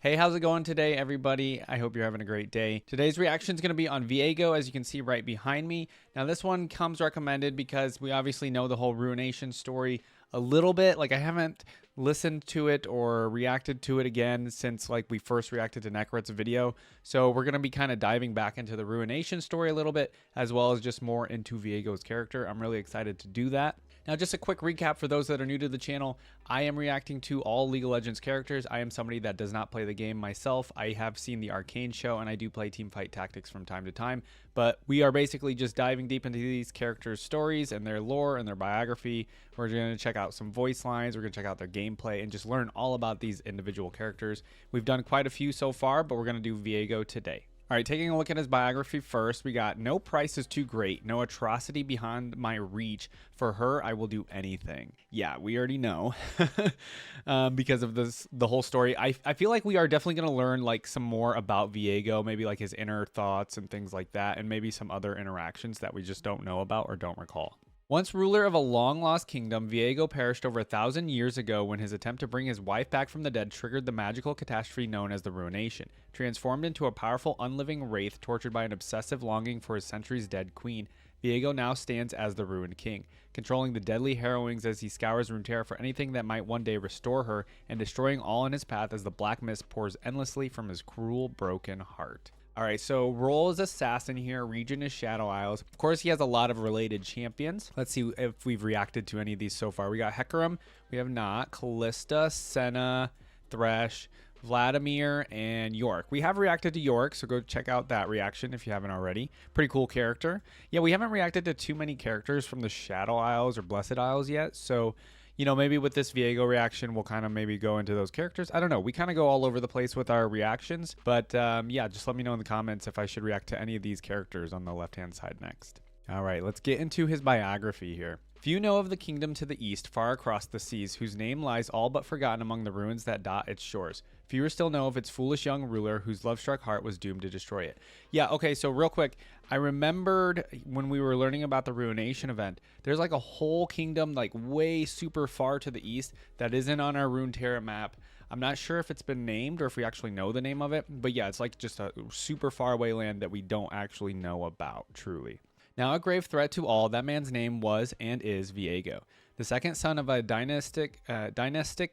Hey, how's it going today, everybody? I hope you're having a great day. Today's reaction is going to be on Viego, as you can see right behind me. Now, this one comes recommended because we obviously know the whole Ruination story a little bit. Like, I haven't listened to it or reacted to it again since, like, we first reacted to Necrot's video. So we're going to be kind of diving back into the Ruination story a little bit, as well as just more into Viego's character. I'm really excited to do that. Now, just a quick recap for those that are new to the channel. I am reacting to all League of Legends characters. I am somebody that does not play the game myself. I have seen the Arcane show, and I do play Teamfight Tactics from time to time. But we are basically just diving deep into these characters' stories and their lore and their biography. We're going to check out some voice lines. We're going to check out their gameplay and just learn all about these individual characters. We've done quite a few so far, but we're going to do Viego today. All right, taking a look at his biography first, we got no price is too great, no atrocity beyond my reach. For her, I will do anything. Yeah, we already know because of the whole story. I feel like we are definitely going to learn like some more about Viego, maybe like his inner thoughts and things like that, and maybe some other interactions that we just don't know about or don't recall. Once ruler of a long-lost kingdom, Viego perished over 1,000 years ago when his attempt to bring his wife back from the dead triggered the magical catastrophe known as the Ruination. Transformed into a powerful, unliving wraith tortured by an obsessive longing for his centuries-dead queen, Viego now stands as the Ruined King, controlling the deadly harrowings as he scours Runeterra for anything that might one day restore her, and destroying all in his path as the black mist pours endlessly from his cruel, broken heart. All right, so role is assassin here. Region is Shadow Isles. Of course, he has a lot of related champions. Let's see if we've reacted to any of these so far. We got Hecarim. We have not. Callista, Senna, Thresh, Vladimir, and York. We have reacted to York, so go check out that reaction if you haven't already. Pretty cool character. Yeah, we haven't reacted to too many characters from the Shadow Isles or Blessed Isles yet, so you know, maybe with this Viego reaction, we'll kind of maybe go into those characters. I don't know. We kind of go all over the place with our reactions. But yeah, just let me know in the comments if I should react to any of these characters on the left-hand side next. All right, let's get into his biography here. Few know of the kingdom to the east, far across the seas, whose name lies all but forgotten among the ruins that dot its shores. Fewer still know of its foolish young ruler, whose love-struck heart was doomed to destroy it. Yeah, okay, so real quick, I remembered when we were learning about the Ruination event, there's like a whole kingdom like way super far to the east that isn't on our Runeterra map. I'm not sure if it's been named or if we actually know the name of it, but yeah, it's like just a super far away land that we don't actually know about, truly. Now a grave threat to all, that man's name was and is Viego. The second son of a dynastic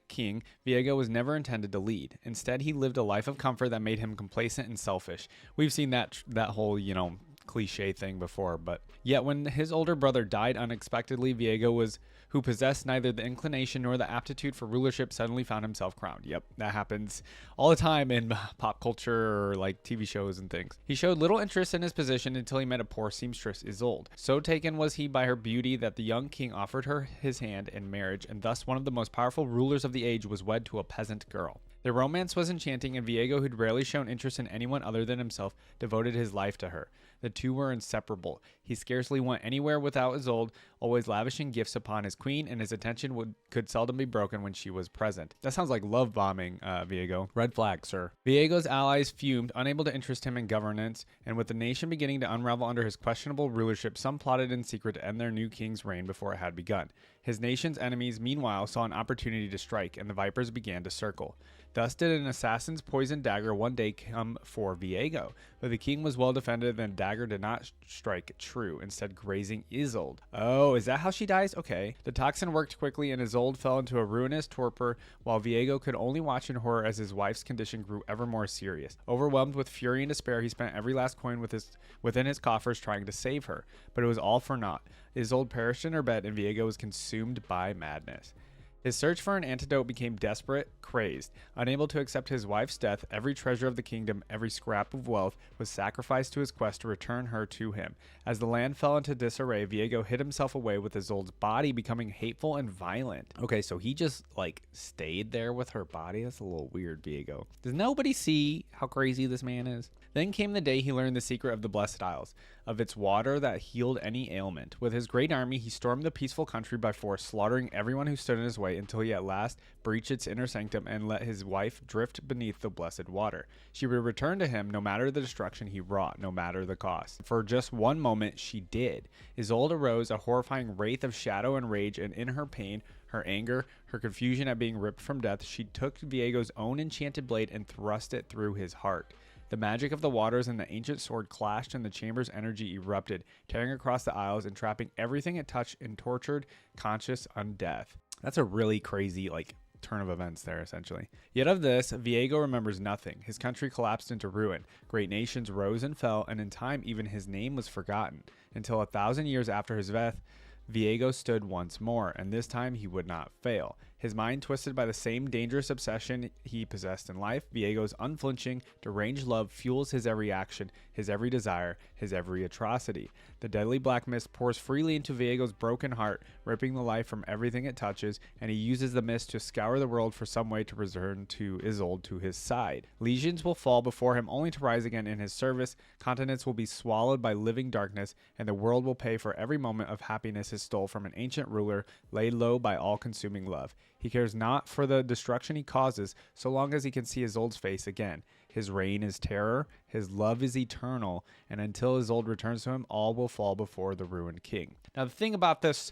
king, Viego was never intended to lead. Instead, he lived a life of comfort that made him complacent and selfish. We've seen that whole, you know, cliche thing before, but yet when his older brother died unexpectedly, Viego who possessed neither the inclination nor the aptitude for rulership suddenly found himself crowned. Yep, that happens all the time in pop culture or like TV shows and things. He showed little interest in his position until he met a poor seamstress, Isolde. So taken was he by her beauty that the young king offered her his hand in marriage, and thus one of the most powerful rulers of the age was wed to a peasant girl. Their romance was enchanting, and Viego, who'd rarely shown interest in anyone other than himself, devoted his life to her. The two were inseparable. He scarcely went anywhere without Isolde, always lavishing gifts upon his queen, and his attention could seldom be broken when she was present. That sounds like love bombing, Viego. Red flag, sir. Viego's allies fumed, unable to interest him in governance, and with the nation beginning to unravel under his questionable rulership, some plotted in secret to end their new king's reign before it had begun. His nation's enemies, meanwhile, saw an opportunity to strike, and the vipers began to circle. Thus did an assassin's poisoned dagger one day come for Viego, but the king was well defended, and the dagger did not strike true, instead grazing Isolde. Oh, is that how she dies? Okay. The toxin worked quickly, and Isolde fell into a ruinous torpor, while Viego could only watch in horror as his wife's condition grew ever more serious. Overwhelmed with fury and despair, he spent every last coin within his coffers trying to save her, but it was all for naught. Isolde perished in her bed, and Viego was consumed by madness. His search for an antidote became desperate, crazed. Unable to accept his wife's death, every treasure of the kingdom, every scrap of wealth, was sacrificed to his quest to return her to him. As the land fell into disarray, Viego hid himself away with Isolde's body becoming hateful and violent. Okay, so he just, like, stayed there with her body? That's a little weird, Viego. Does nobody see how crazy this man is? Then came the day he learned the secret of the Blessed Isles, of its water that healed any ailment. With his great army, he stormed the peaceful country by force, slaughtering everyone who stood in his way way until he at last breached its inner sanctum and let his wife drift beneath the blessed water. She would return to him no matter the destruction he wrought, no matter the cost. For just one moment she did. Isolde arose, a horrifying wraith of shadow and rage, and in her pain, her anger, her confusion at being ripped from death, she took Viego's own enchanted blade and thrust it through his heart. The magic of the waters and the ancient sword clashed, and the chamber's energy erupted, tearing across the aisles and trapping everything it touched in tortured, conscious undeath. That's a really crazy, turn of events there, essentially. Yet of this, Viego remembers nothing. His country collapsed into ruin. Great nations rose and fell, and in time, even his name was forgotten. Until 1,000 years after his death, Viego stood once more, and this time he would not fail. His mind twisted by the same dangerous obsession he possessed in life, Viego's unflinching, deranged love fuels his every action, his every desire, his every atrocity. The deadly black mist pours freely into Viego's broken heart, ripping the life from everything it touches, and he uses the mist to scour the world for some way to return to Isolde to his side. Legions will fall before him only to rise again in his service, continents will be swallowed by living darkness, and the world will pay for every moment of happiness it stole from an ancient ruler, laid low by all-consuming love. He cares not for the destruction he causes, so long as he can see Isolde's face again. His reign is terror, his love is eternal, and until Isolde returns to him, all will fall before the ruined king. Now, the thing about this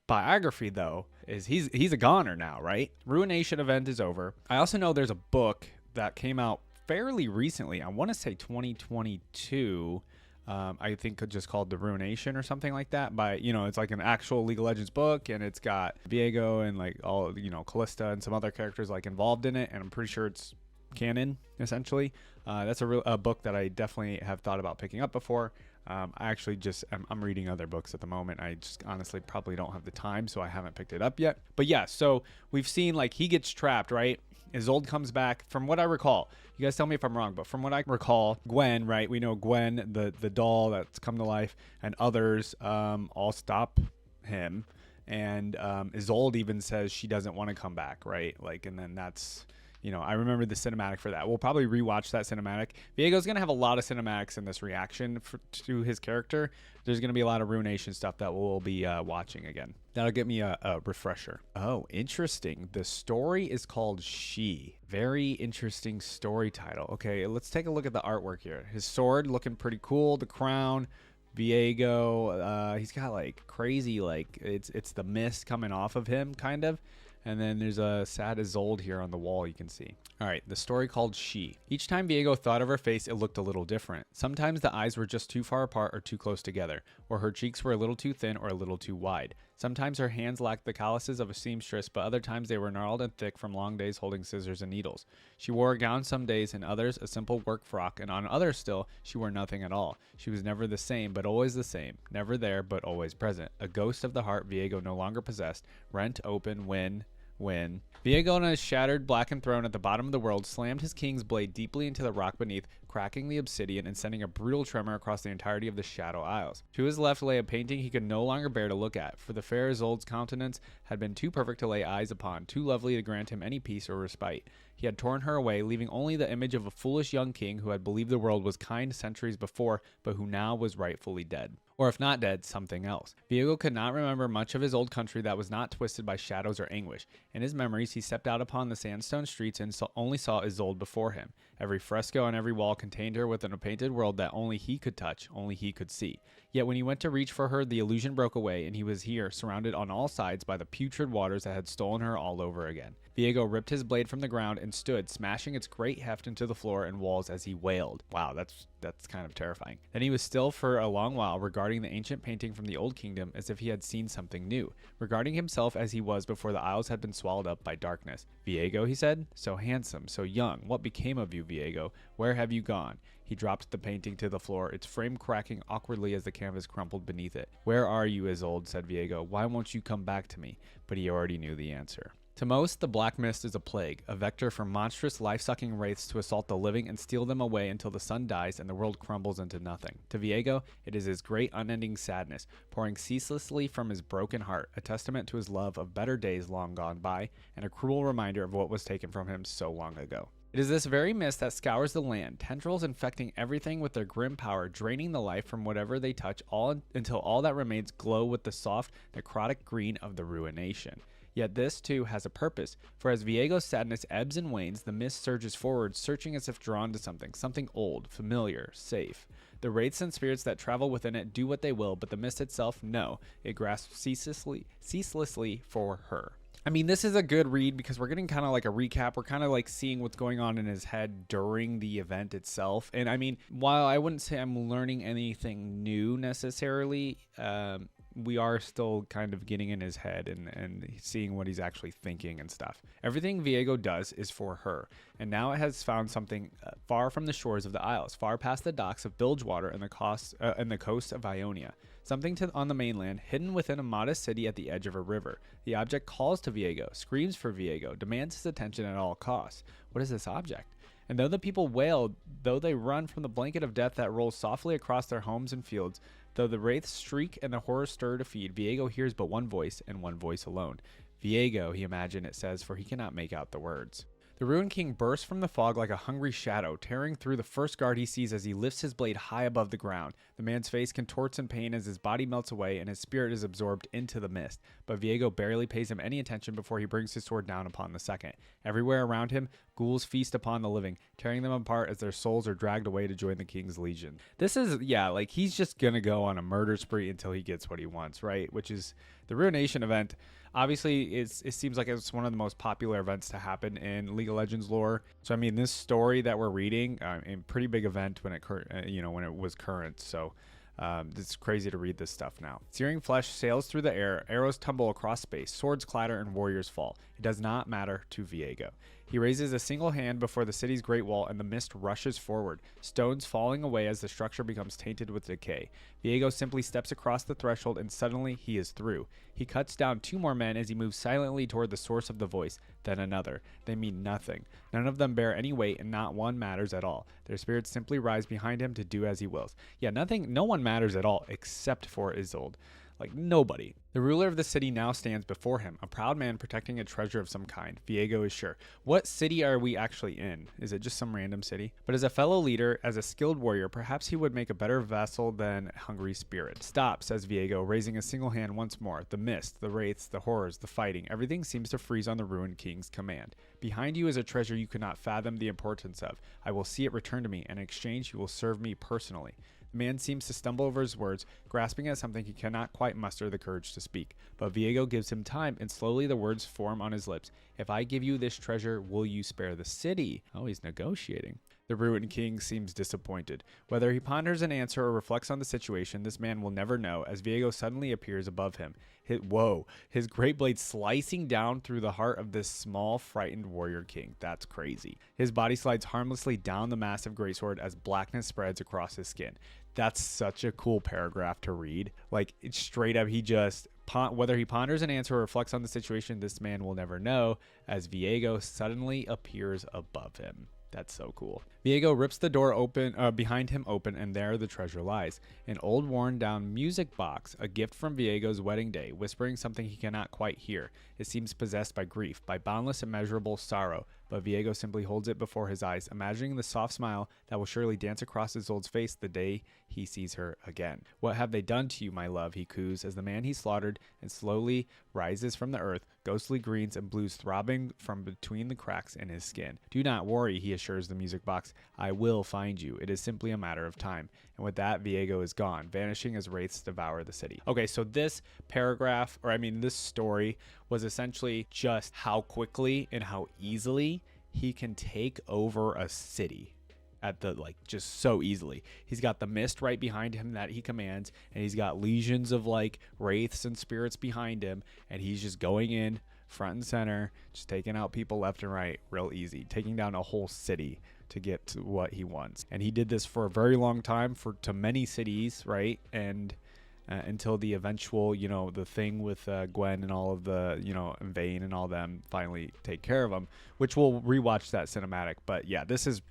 biography, though, is he's a goner now, right? Ruination event is over. I also know there's a book that came out fairly recently. I want to say 2022. I think just called The Ruination or something like that. By, it's like an actual League of Legends book, and it's got Viego and all, Callista and some other characters involved in it, and I'm pretty sure it's canon essentially. That's a book that I definitely have thought about picking up before. I actually I'm reading other books at the moment. I just honestly probably don't have the time, so I haven't picked it up yet. But yeah, so we've seen he gets trapped, right? Isolde comes back. From what I recall, you guys tell me if I'm wrong, but from what I recall, Gwen, right? We know Gwen, the doll that's come to life, and others all stop him. And Isolde even says she doesn't want to come back, right? And then that's... I remember the cinematic for that. We'll probably rewatch that cinematic. Viego's going to have a lot of cinematics in this reaction to his character. There's going to be a lot of Ruination stuff that we'll be watching again. That'll get me a refresher. Oh, interesting. The story is called She. Very interesting story title. Okay, let's take a look at the artwork here. His sword looking pretty cool. The crown. Viego. He's got crazy, it's the mist coming off of him, kind of. And then there's a sad Isolde here on the wall you can see. All right, the story called She. Each time Viego thought of her face, it looked a little different. Sometimes the eyes were just too far apart or too close together, or her cheeks were a little too thin or a little too wide. Sometimes her hands lacked the calluses of a seamstress, but other times they were gnarled and thick from long days holding scissors and needles. She wore a gown some days, and others a simple work frock, and on others still, she wore nothing at all. She was never the same, but always the same. Never there, but always present. A ghost of the heart Viego no longer possessed, rent open when Viego on his shattered, blackened throne at the bottom of the world slammed his king's blade deeply into the rock beneath, cracking the obsidian and sending a brutal tremor across the entirety of the Shadow Isles. To his left lay a painting he could no longer bear to look at, for the fair Isolde's countenance had been too perfect to lay eyes upon, too lovely to grant him any peace or respite. He had torn her away, leaving only the image of a foolish young king who had believed the world was kind centuries before, but who now was rightfully dead. Or if not dead, something else. Viego could not remember much of his old country that was not twisted by shadows or anguish. In his memories, he stepped out upon the sandstone streets and only saw Isolde before him. Every fresco on every wall contained her within a painted world that only he could touch, only he could see. Yet when he went to reach for her, the illusion broke away, and he was here, surrounded on all sides by the putrid waters that had stolen her all over again. Viego ripped his blade from the ground and stood, smashing its great heft into the floor and walls as he wailed. Wow, that's kind of terrifying. Then he was still for a long while, regarding the ancient painting from the old kingdom as if he had seen something new, regarding himself as he was before the isles had been swallowed up by darkness. Viego, he said, so handsome, so young, what became of you, Viego? Where have you gone? He dropped the painting to the floor, its frame cracking awkwardly as the canvas crumpled beneath it. Where are you, Isolde? Said Viego. Why won't you come back to me? But he already knew the answer. To most, the black mist is a plague, a vector for monstrous life-sucking wraiths to assault the living and steal them away until the sun dies and the world crumbles into nothing. To Viego, it is his great unending sadness, pouring ceaselessly from his broken heart, a testament to his love of better days long gone by, and a cruel reminder of what was taken from him so long ago. It is this very mist that scours the land, tendrils infecting everything with their grim power, draining the life from whatever they touch, all until all that remains glow with the soft, necrotic green of the ruination. Yet this too has a purpose, for as Viego's sadness ebbs and wanes, the mist surges forward, searching as if drawn to something old, familiar, safe. The wraiths and spirits that travel within it do what they will, but the mist itself, no, it grasps ceaselessly for her. I mean, this is a good read because we're getting kind of like a recap. We're kind of like seeing what's going on in his head during the event itself. And I mean, while I wouldn't say I'm learning anything new necessarily, we are still kind of getting in his head and seeing what he's actually thinking and stuff. Everything Viego does is for her, and now it has found something far from the shores of the Isles, far past the docks of Bilgewater and the coast of Ionia. Something on the mainland, hidden within a modest city at the edge of a river. The object calls to Viego, screams for Viego, demands his attention at all costs. What is this object? And though the people wail, though they run from the blanket of death that rolls softly across their homes and fields, though the wraiths shriek and the horrors stir to feed, Viego hears but one voice, and one voice alone. Viego, he imagined it says, for he cannot make out the words. The Ruined King bursts from the fog like a hungry shadow, tearing through the first guard he sees as he lifts his blade high above the ground. The man's face contorts in pain as his body melts away and his spirit is absorbed into the mist. But Viego barely pays him any attention before he brings his sword down upon the second. Everywhere around him, ghouls feast upon the living, tearing them apart as their souls are dragged away to join the king's legion. This is, like he's just gonna go on a murder spree until he gets what he wants, right? Which is the Ruination event. Obviously, it seems like it's one of the most popular events to happen in League of Legends lore. So, I mean, this story that we're reading, a pretty big event when it was current. So, it's crazy to read this stuff now. Searing flesh sails through the air, arrows tumble across space, swords clatter, and warriors fall. It does not matter to Viego. He raises a single hand before the city's great wall, and the mist rushes forward, stones falling away as the structure becomes tainted with decay. Viego simply steps across the threshold, and suddenly he is through. He cuts down 2 more men as he moves silently toward the source of the voice, then another. They mean nothing. None of them bear any weight, and not one matters at all. Their spirits simply rise behind him to do as he wills. Yeah, no one matters at all except for Isolde. Like, nobody. The ruler of the city now stands before him, a proud man protecting a treasure of some kind. Viego is sure. What city are we actually in? Is it just some random city? But as a fellow leader, as a skilled warrior, perhaps he would make a better vassal than hungry spirit. Stop, says Viego, raising a single hand once more. The mist, the wraiths, the horrors, the fighting, everything seems to freeze on the Ruined King's command. Behind you is a treasure you cannot fathom the importance of. I will see it return to me, and in exchange you will serve me personally. The man seems to stumble over his words, grasping at something he cannot quite muster the courage to speak. But Viego gives him time, and slowly the words form on his lips. If I give you this treasure, will you spare the city? Oh, he's negotiating. The Ruined King seems disappointed. Whether he ponders an answer or reflects on the situation, this man will never know, as Viego suddenly appears above him. His great blade slicing down through the heart of this small, frightened warrior king. That's crazy. His body slides harmlessly down the massive greatsword as blackness spreads across his skin. That's such a cool paragraph to read. Like, it's straight up, he just, whether he ponders an answer or reflects on the situation, this man will never know, as Viego suddenly appears above him. That's so cool. Viego rips the door open behind him open, and there the treasure lies. An old worn down music box, a gift from Viego's wedding day, whispering something he cannot quite hear. It seems possessed by grief, by boundless immeasurable sorrow, but Viego simply holds it before his eyes, imagining the soft smile that will surely dance across Isolde's face the day he sees her again. What have they done to you, my love, he coos, as the man he slaughtered and slowly rises from the earth, ghostly greens and blues throbbing from between the cracks in his skin. Do not worry, he assures the music box. I will find you. It is simply a matter of time. And with that, Viego is gone, vanishing as wraiths devour the city. Okay, so this paragraph, this story was essentially just how quickly and how easily he can take over a city. Just so easily. He's got the mist right behind him that he commands, and he's got legions of wraiths and spirits behind him, and he's just going in front and center, just taking out people left and right real easy, taking down a whole city to get to what he wants. And he did this for a very long time, to many cities, right? And until the eventual, the thing with Gwen and all of the, and Vayne and all them finally take care of him, which we'll rewatch that cinematic. But yeah, this is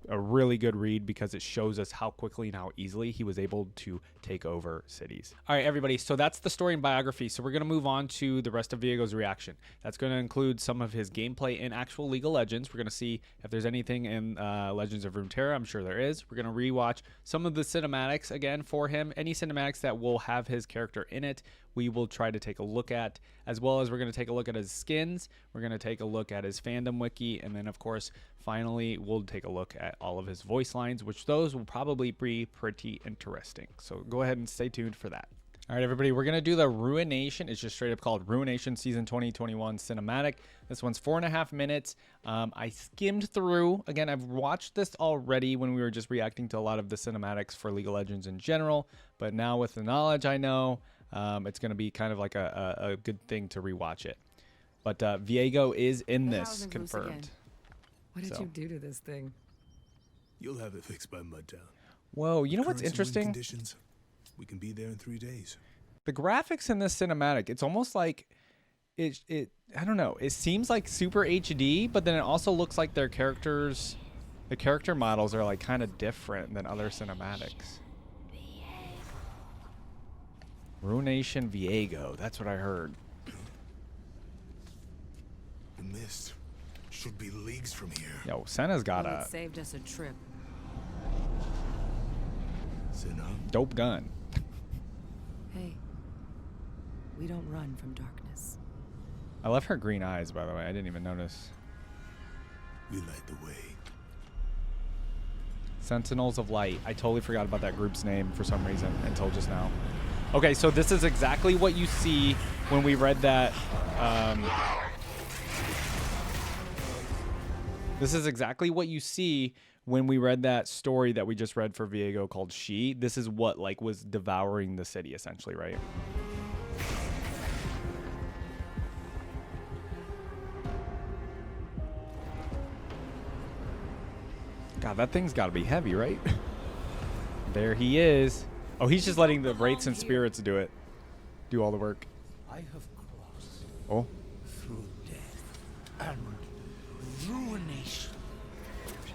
a really good read because it shows us how quickly and how easily he was able to take over cities. All right, everybody. So that's the story and biography. So we're going to move on to the rest of Viego's reaction. That's going to include some of his gameplay in actual League of Legends. We're going to see if there's anything in Legends of Runeterra. I'm sure there is. We're going to rewatch some of the cinematics again for him. Any cinematics that will have his character in it we will try to take a look at, as well as we're going to take a look at his skins. We're going to take a look at his Fandom Wiki, and then, of course, finally, we'll take a look at all of his voice lines, which those will probably be pretty interesting. So go ahead and stay tuned for that. All right, everybody, we're going to do the Ruination. It's just straight up called Ruination Season 2021 Cinematic. This one's 4.5 minutes. I skimmed through. Again, I've watched this already when we were just reacting to a lot of the cinematics for League of Legends in general. But now with the knowledge I know, it's going to be kind of like a good thing to rewatch it. But Viego is in this, confirmed. What did you do to this thing? You'll have it fixed by Mudtown. Whoa, you know what's interesting? Conditions, we can be there in 3 days. The graphics in this cinematic, it's almost like it I don't know, it seems like super HD, but then it also looks like their characters, the character models are like kind of different than other cinematics. Ruination Viego, that's what I heard. The mist should be leagues from here. Yo, Senna's got Well, a it saved us a trip. Senna? dope gun. Hey, we don't run from darkness. I love her green eyes, by the way. I didn't even notice. We light the way. Sentinels of Light. I totally forgot about that group's name for some reason until just now. Okay, so this is exactly what you see when we read that. This is exactly what you see when we read that story that we just read for Viego called She. This is what like was devouring the city essentially, right? God, that thing's got to be heavy, right? There he is. Oh, he's just letting the wraiths and spirits do it. Do all the work. I have crossed Oh. through death and ruination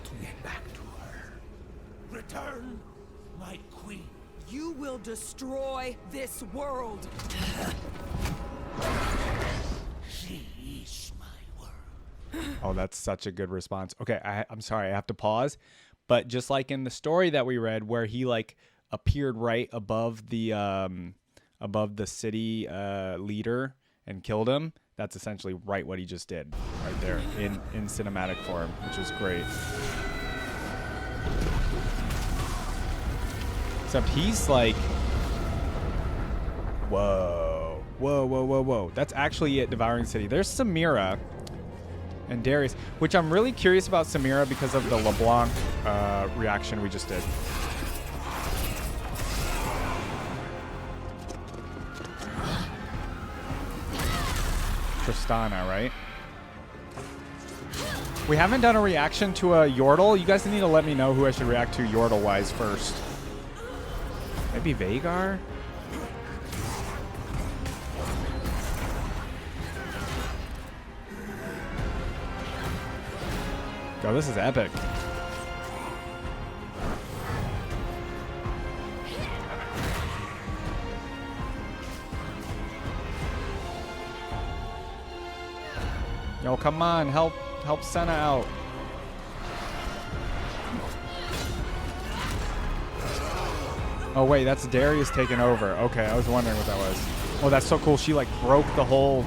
to get back to her. Return, my queen. You will destroy this world. She is my world. Oh, that's such a good response. Okay, I'm sorry, I have to pause. But just like in the story that we read where he like appeared right above the city leader and killed him, that's essentially right what he just did right there in cinematic form, which is great. Except he's like, whoa, whoa, whoa, whoa, whoa. That's actually it, Devouring City. There's Samira and Darius, which I'm really curious about Samira because of the LeBlanc reaction we just did. Tristana, right? We haven't done a reaction to a Yordle. You guys need to let me know who I should react to Yordle-wise first. Maybe Veigar? Yo, this is epic. Yo, come on, help Senna out. Oh wait, that's Darius taking over. Okay, I was wondering what that was. Oh, that's so cool. She like broke the whole.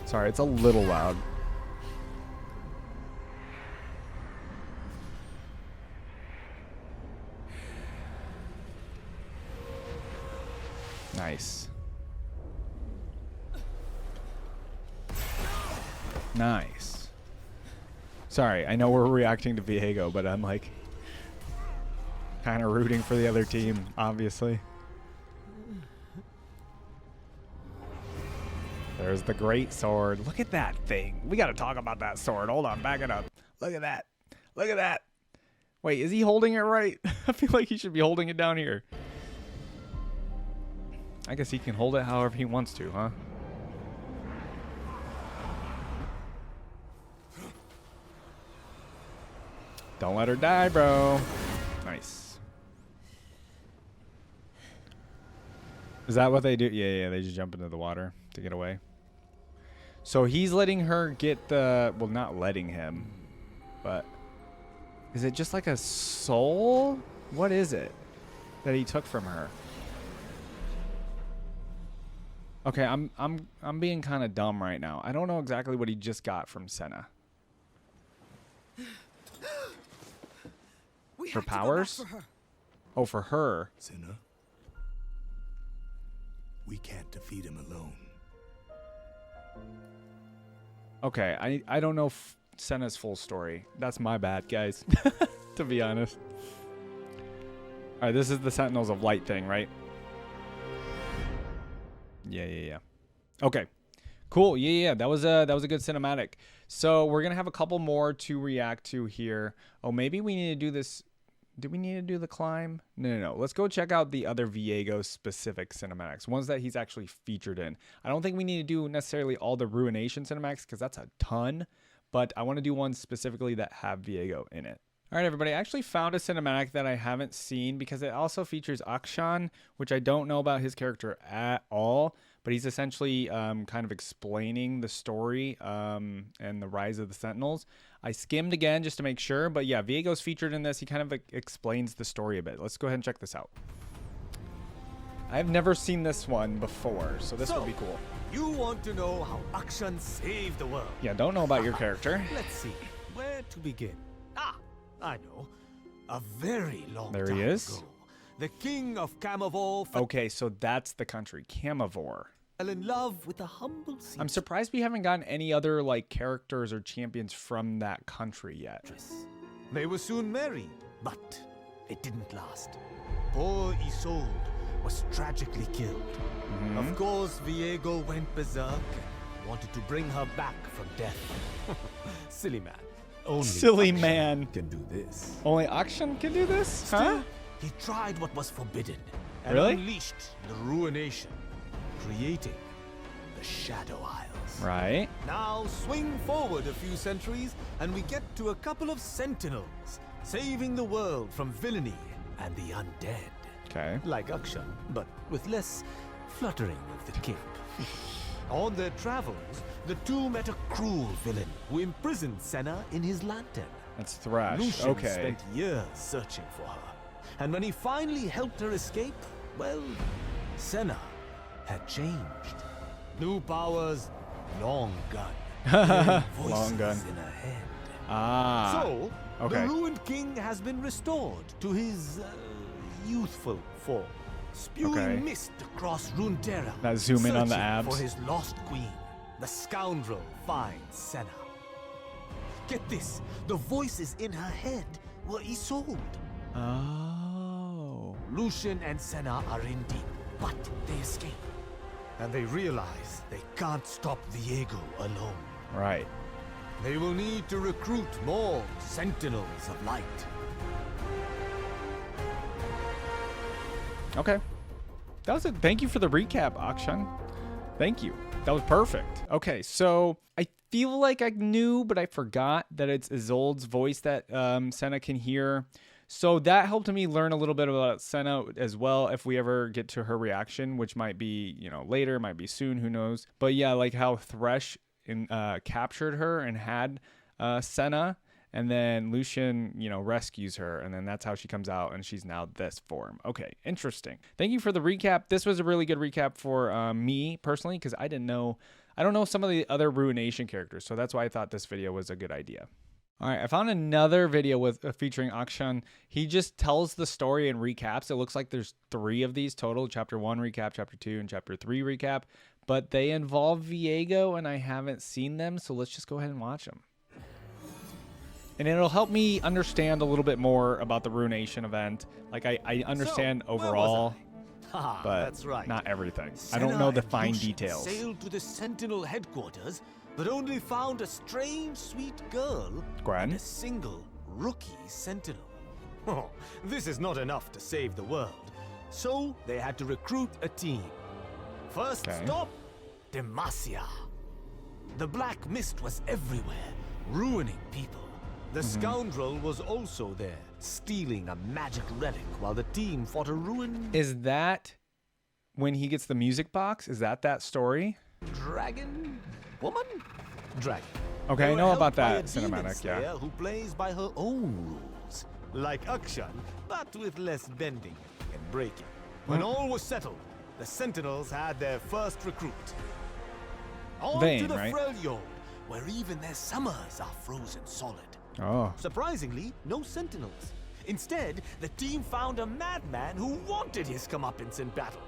Sorry, it's a little loud. Nice. Nice. Sorry, I know we're reacting to Viego, but I'm like kind of rooting for the other team, obviously. There's the great sword. Look at that thing. We got to talk about that sword. Hold on, back it up. Look at that. Look at that. Wait, is he holding it right? I feel like he should be holding it down here. I guess he can hold it however he wants to, huh? Don't let her die, bro. Nice. Is that what they do? Yeah, they just jump into the water to get away. So he's letting her get the... Well, not letting him, but... Is it just like a soul? What is it that he took from her? Okay, I'm being kind of dumb right now. I don't know exactly what he just got from Senna. We For have to go back powers? for her. Oh, for her. Senna, we can't defeat him alone. Okay, I don't know Senna's full story. That's my bad, guys. To be honest. All right, this is the Sentinels of Light thing, right? Yeah. Okay, cool. Yeah. That was a good cinematic. So we're gonna have a couple more to react to here. Oh, maybe we need to do this. Do we need to do the climb? No. Let's go check out the other Viego specific cinematics, ones that he's actually featured in. I don't think we need to do necessarily all the Ruination cinematics because that's a ton, but I want to do ones specifically that have Viego in it. All right, everybody, I actually found a cinematic that I haven't seen because it also features Akshan, which I don't know about his character at all, but he's essentially kind of explaining the story and the rise of the Sentinels. I skimmed again just to make sure, but yeah, Viego's featured in this. He kind of explains the story a bit. Let's go ahead and check this out. I've never seen this one before, so this will be cool. You want to know how Akshan saved the world? Yeah, don't know about your character. Let's see. Where to begin? I know. A very long There time he is. ago, the king of Camavor Okay, so that's the country, Camavor. fell in love with a humble seamstress. I'm surprised we haven't gotten any other like characters or champions from that country yet. They were soon married, but it didn't last. Poor Isolde was tragically killed. Of course, Viego went berserk and wanted to bring her back from death. Silly man. Only Silly Akshan man. can do this. Only Akshan can do this? Still, he tried what was forbidden and Really? unleashed the Ruination, creating the Shadow Isles. Right. Now swing forward a few centuries and we get to a couple of Sentinels, saving the world from villainy and the undead. Okay. Like Akshan, but with less fluttering of the cape. On their travels, the two met a cruel villain who imprisoned Senna in his lantern. That's Thresh. Lucian Okay. spent years searching for her. And when he finally helped her escape, well, Senna had changed. New powers, long gun. Hearing Long gun. voices in her head. Ah. So, okay. the ruined king has been restored to his youthful form, spewing Okay. mist across Runeterra. Now zoom in on the searching abs. for his lost queen. The scoundrel finds Senna. Get this, the voices in her head were Isolde. Oh. Lucian and Senna are in deep, but they escape. And they realize they can't stop Viego alone. Right. They will need to recruit more Sentinels of Light. Okay. That was it. Thank you for the recap, Akshan. Thank you. That was perfect. Okay, so I feel like I knew, but I forgot that it's Isolde's voice that Senna can hear. So that helped me learn a little bit about Senna as well if we ever get to her reaction, which might be, later, might be soon, who knows. But yeah, like how Thresh captured her and had Senna, and then Lucian, rescues her, and then that's how she comes out, and she's now this form. Okay, interesting. Thank you for the recap. This was a really good recap for me personally, because I don't know some of the other Ruination characters, so that's why I thought this video was a good idea. All right, I found another video with featuring Akshan. He just tells the story and recaps. It looks like there's 3 of these total, Chapter 1 recap, Chapter 2, and Chapter 3 recap, but they involve Viego, and I haven't seen them, so let's just go ahead and watch them. And it'll help me understand a little bit more about the Ruination event. Like, I understand So, where was overall, Ah, but that's right. not everything. I Senna don't know the and fine Lucian details. Sailed to the Sentinel headquarters, but only found a strange, sweet girl Gwen? and a single rookie Sentinel. Oh, this is not enough to save the world, so they had to recruit a team. First Okay. stop, Demacia. The black mist was everywhere, ruining people. The scoundrel was also there, stealing a magic relic while the team fought a ruined Is that when he gets the music box? Is that story? dragon woman? Dragon. Okay, They I were know helped about by a that demon cinematic, yeah. slayer who plays by her own rules, like Akshan, but with less bending and breaking. When all was settled, the Sentinels had their first recruit. On Vayne, to the right? Freljord, where even their summers are frozen solid. Oh. Surprisingly, no Sentinels. Instead, the team found a madman who wanted his comeuppance in battle.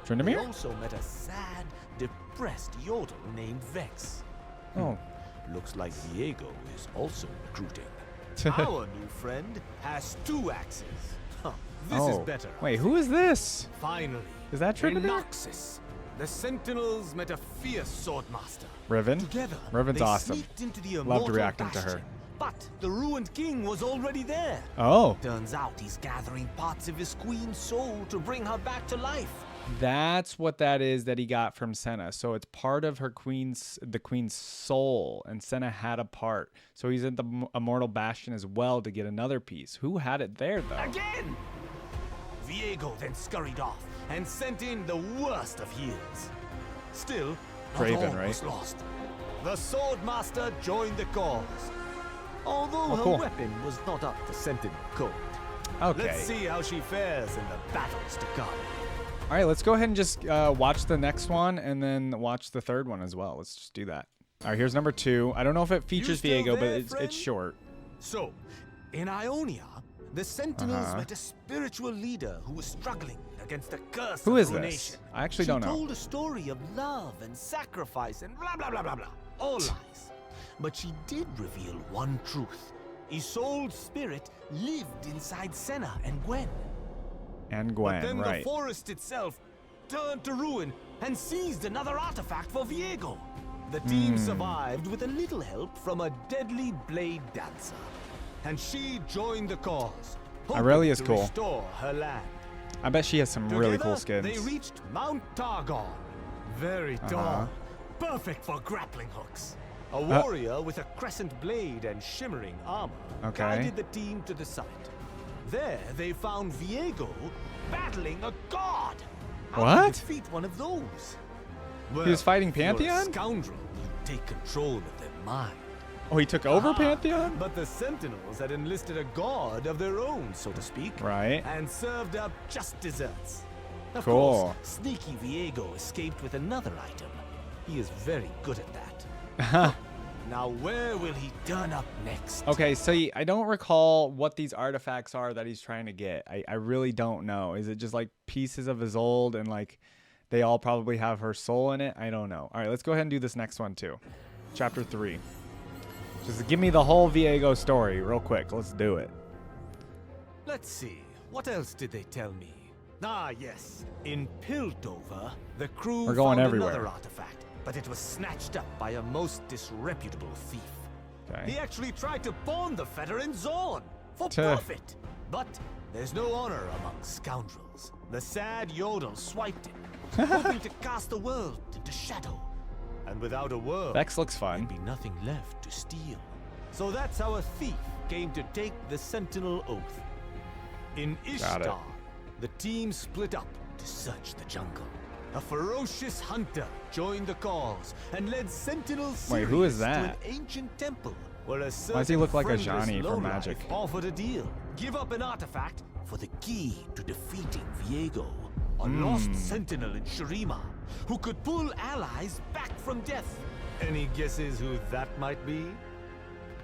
They Tryndamere? also met a sad, depressed Yodel named Vex. Oh. Looks like Viego is also recruiting. Our new friend has 2 axes. Huh, this is better. Wait, who is this? Finally. Is that in Tryndamere? Noxus, the Sentinels met a fierce swordmaster. Riven? Together, Riven's they awesome. sneaked into the Loved immortal reacting to her. bastion. But the ruined king was already there. Oh. Turns out he's gathering parts of his queen's soul to bring her back to life. That's what that is that he got from Senna. So it's part of the queen's soul, and Senna had a part. So he's in the immortal bastion as well to get another piece. Who had it there though? Again! Viego then scurried off and sent in the worst of heals. Still, not Draven, all right? was lost. The swordmaster joined the cause. Although her cool. weapon was not up to Sentinel code. Okay. Let's see how she fares in the battles to come. All right, let's go ahead and just watch the next one and then watch the third one as well. Let's just do that. All right, here's number 2. I don't know if it features still Viego, but there, it's friend? short. So, in Ionia, the Sentinels met a spiritual leader who was struggling against the curse Who of is Ruination. this? I actually She don't know. told a story of love and sacrifice and blah blah blah blah blah. All lies. But she did reveal one truth. Isolde's spirit lived inside Senna and Gwen. And But Gwen, then right. the forest itself turned to ruin and seized another artifact for Viego. The team survived with a little help from a deadly blade dancer. And she joined the cause. Aurelia is hoping to cool. Restore her land. I bet she has some really Together, cool skins. They reached Mount Targon. Very tall. Perfect for grappling hooks. A warrior with a crescent blade and shimmering armor Okay. guided the team to the summit. There, they found Viego battling a god. How do you What? defeat one of those? Well, He was fighting if you're a Pantheon? scoundrel, you take control of their mind. Oh, he took over Ah, Pantheon? But the Sentinels had enlisted a god of their own, so to speak. Right. And served up just desserts. Of Cool. course, sneaky Viego escaped with another item. He is very good at that. Now where will he turn up next? Okay, so I don't recall what these artifacts are that he's trying to get. I really don't know. Is it just like pieces of his old and like they all probably have her soul in it? I don't know. All right, let's go ahead and do this next one too. Chapter 3. Just give me the whole Viego story real quick. Let's do it. Let's see. What else did they tell me? Ah, yes. In Piltover, the crew We're going found everywhere. another artifact, but it was snatched up by a most disreputable thief. Okay. He actually tried to pawn the fetter in Zorn for Tuh. profit. But there's no honor among scoundrels. The sad Yodel swiped it, hoping to cast the world into shadow. And without a world, Vex looks there'd fun. be nothing left to steal. So that's how a thief came to take the Sentinel Oath. In Got it. Ishtar, the team split up to search the jungle. A ferocious hunter joined the cause and led Sentinel Wait, who is Sirius to an that? ancient temple where a Why does he look like a friendless Johnny from lowlife Magic? offered a deal. Give up an artifact for the key to defeating Viego, a Hmm. lost sentinel in Shurima, who could pull allies back from death. Any guesses who that might be?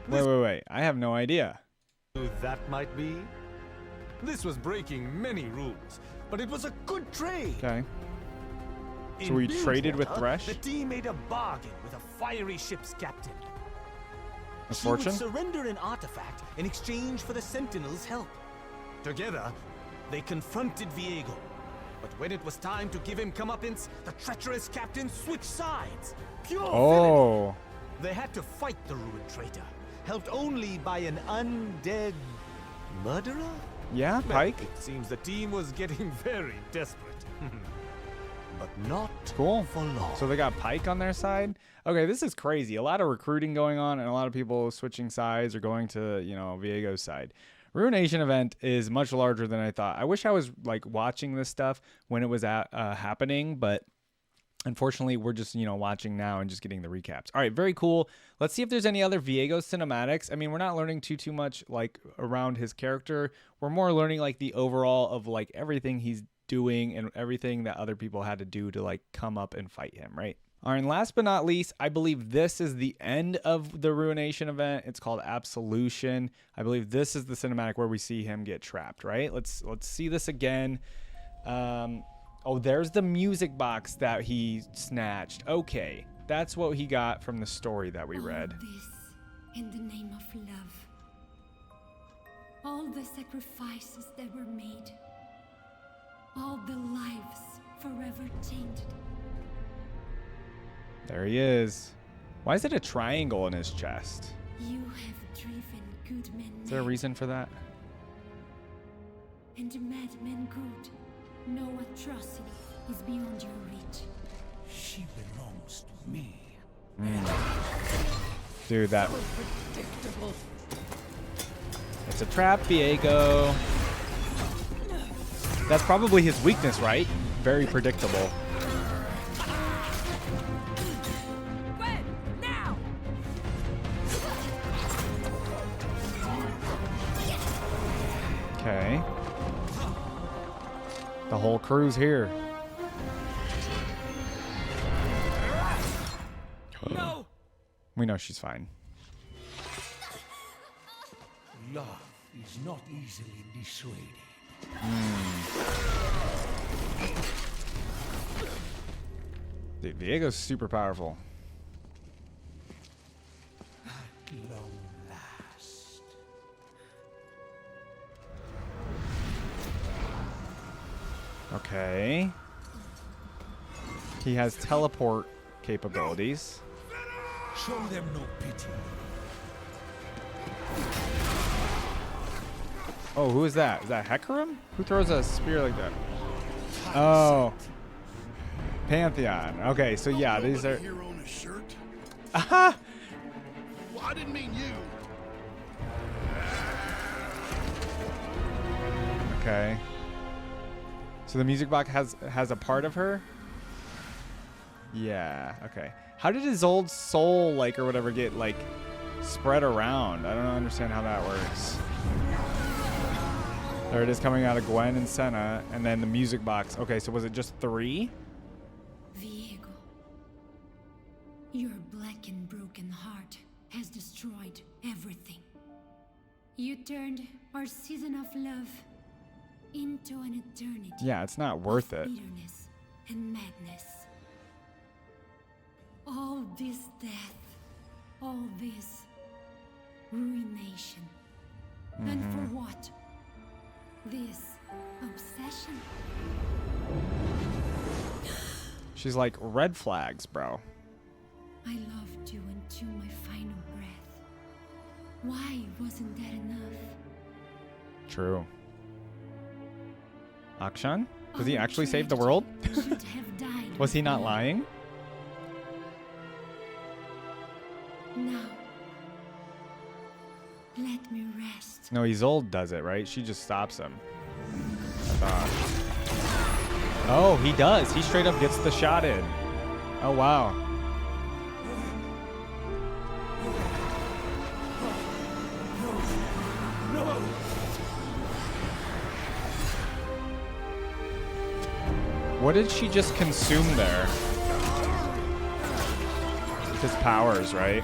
Wait. I have no idea. Who that might be? This was breaking many rules, but it was a good trade. Okay. So In we traded with Bilgewater, Thresh? The team made a bargain with a fiery ship's captain. A She would fortune? surrender an artifact in exchange for the Sentinels' help. Together, they confronted Viego. But when it was time to give him comeuppance, the treacherous captain switched sides. Pure villainy. Oh. They had to fight the ruined traitor, helped only by an undead murderer? Yeah, Well, Pike. It seems the team was getting very desperate. But not Cool. for long. So they got Pike on their side? Okay, this is crazy. A lot of recruiting going on and a lot of people switching sides or going to, Viego's side. Ruination event is much larger than I thought. I wish I was like watching this stuff when it was happening, but unfortunately we're just, watching now and just getting the recaps. All right, very cool. Let's see if there's any other Viego cinematics. I mean, we're not learning too much like around his character. We're more learning like the overall of like everything he's doing and everything that other people had to do to like come up and fight him, right? All right, and last but not least, I believe this is the end of the Ruination event. It's called Absolution. I believe this is the cinematic where we see him get trapped, right? Let's see this again. Oh, there's the music box that he snatched. Okay, that's what he got from the story that we read. All this in the name of love. All the sacrifices that were made. All the lives forever tainted. There he is. Why is it a triangle in his chest? You have driven good men Is there a mad, reason for that? and madmen good. No atrocity is beyond your reach. She belongs to me. Dude, that... It's a trap, Viego. That's probably his weakness, right? Very predictable. Gwen, now! Okay. The whole crew's here. No! We know she's fine. Love is not easily dissuaded. Dude, Viego's super powerful. Long last. Okay. He has teleport capabilities. Show them no pity. Oh, who is that? Is that Hecarim? Who throws a spear like that? Oh. Pantheon. Okay, so yeah, these are... Here on a shirt? Aha! Well, I didn't mean you. Okay. So the music box has a part of her? Yeah, okay. How did his old soul, like, or whatever, get, like, spread around? I don't understand how that works. There it is coming out of Gwen and Senna, and then the music box. Okay, so was it just 3? Viego, your black and broken heart has destroyed everything. You turned our season of love into an eternity. Yeah, it's not worth it. Bitterness and madness. All this death, all this ruination. And for what? This obsession? She's like, red flags, bro. I loved you until my final breath. Why wasn't that enough? True. Akshan? Does he Our actually save the tragedy world? should have died Was he with not me. lying? Now, let me rest. No, Isolde does it, right? She just stops him. I thought. Oh, he does. He straight up gets the shot in. Oh, wow. What did she just consume there? His powers, right?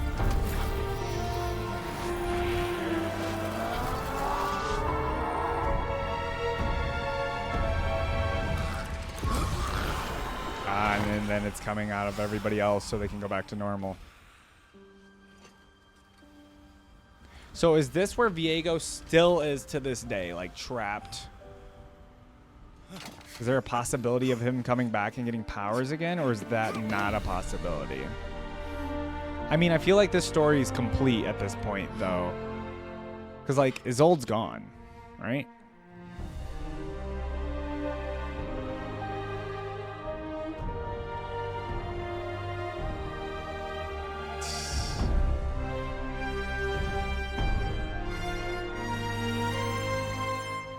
And then it's coming out of everybody else so they can go back to normal. So is this where Viego still is to this day, like trapped? Is there a possibility of him coming back and getting powers again, or is that not a possibility? I mean, I feel like this story is complete at this point, though. Because, like, Isolde's gone, right?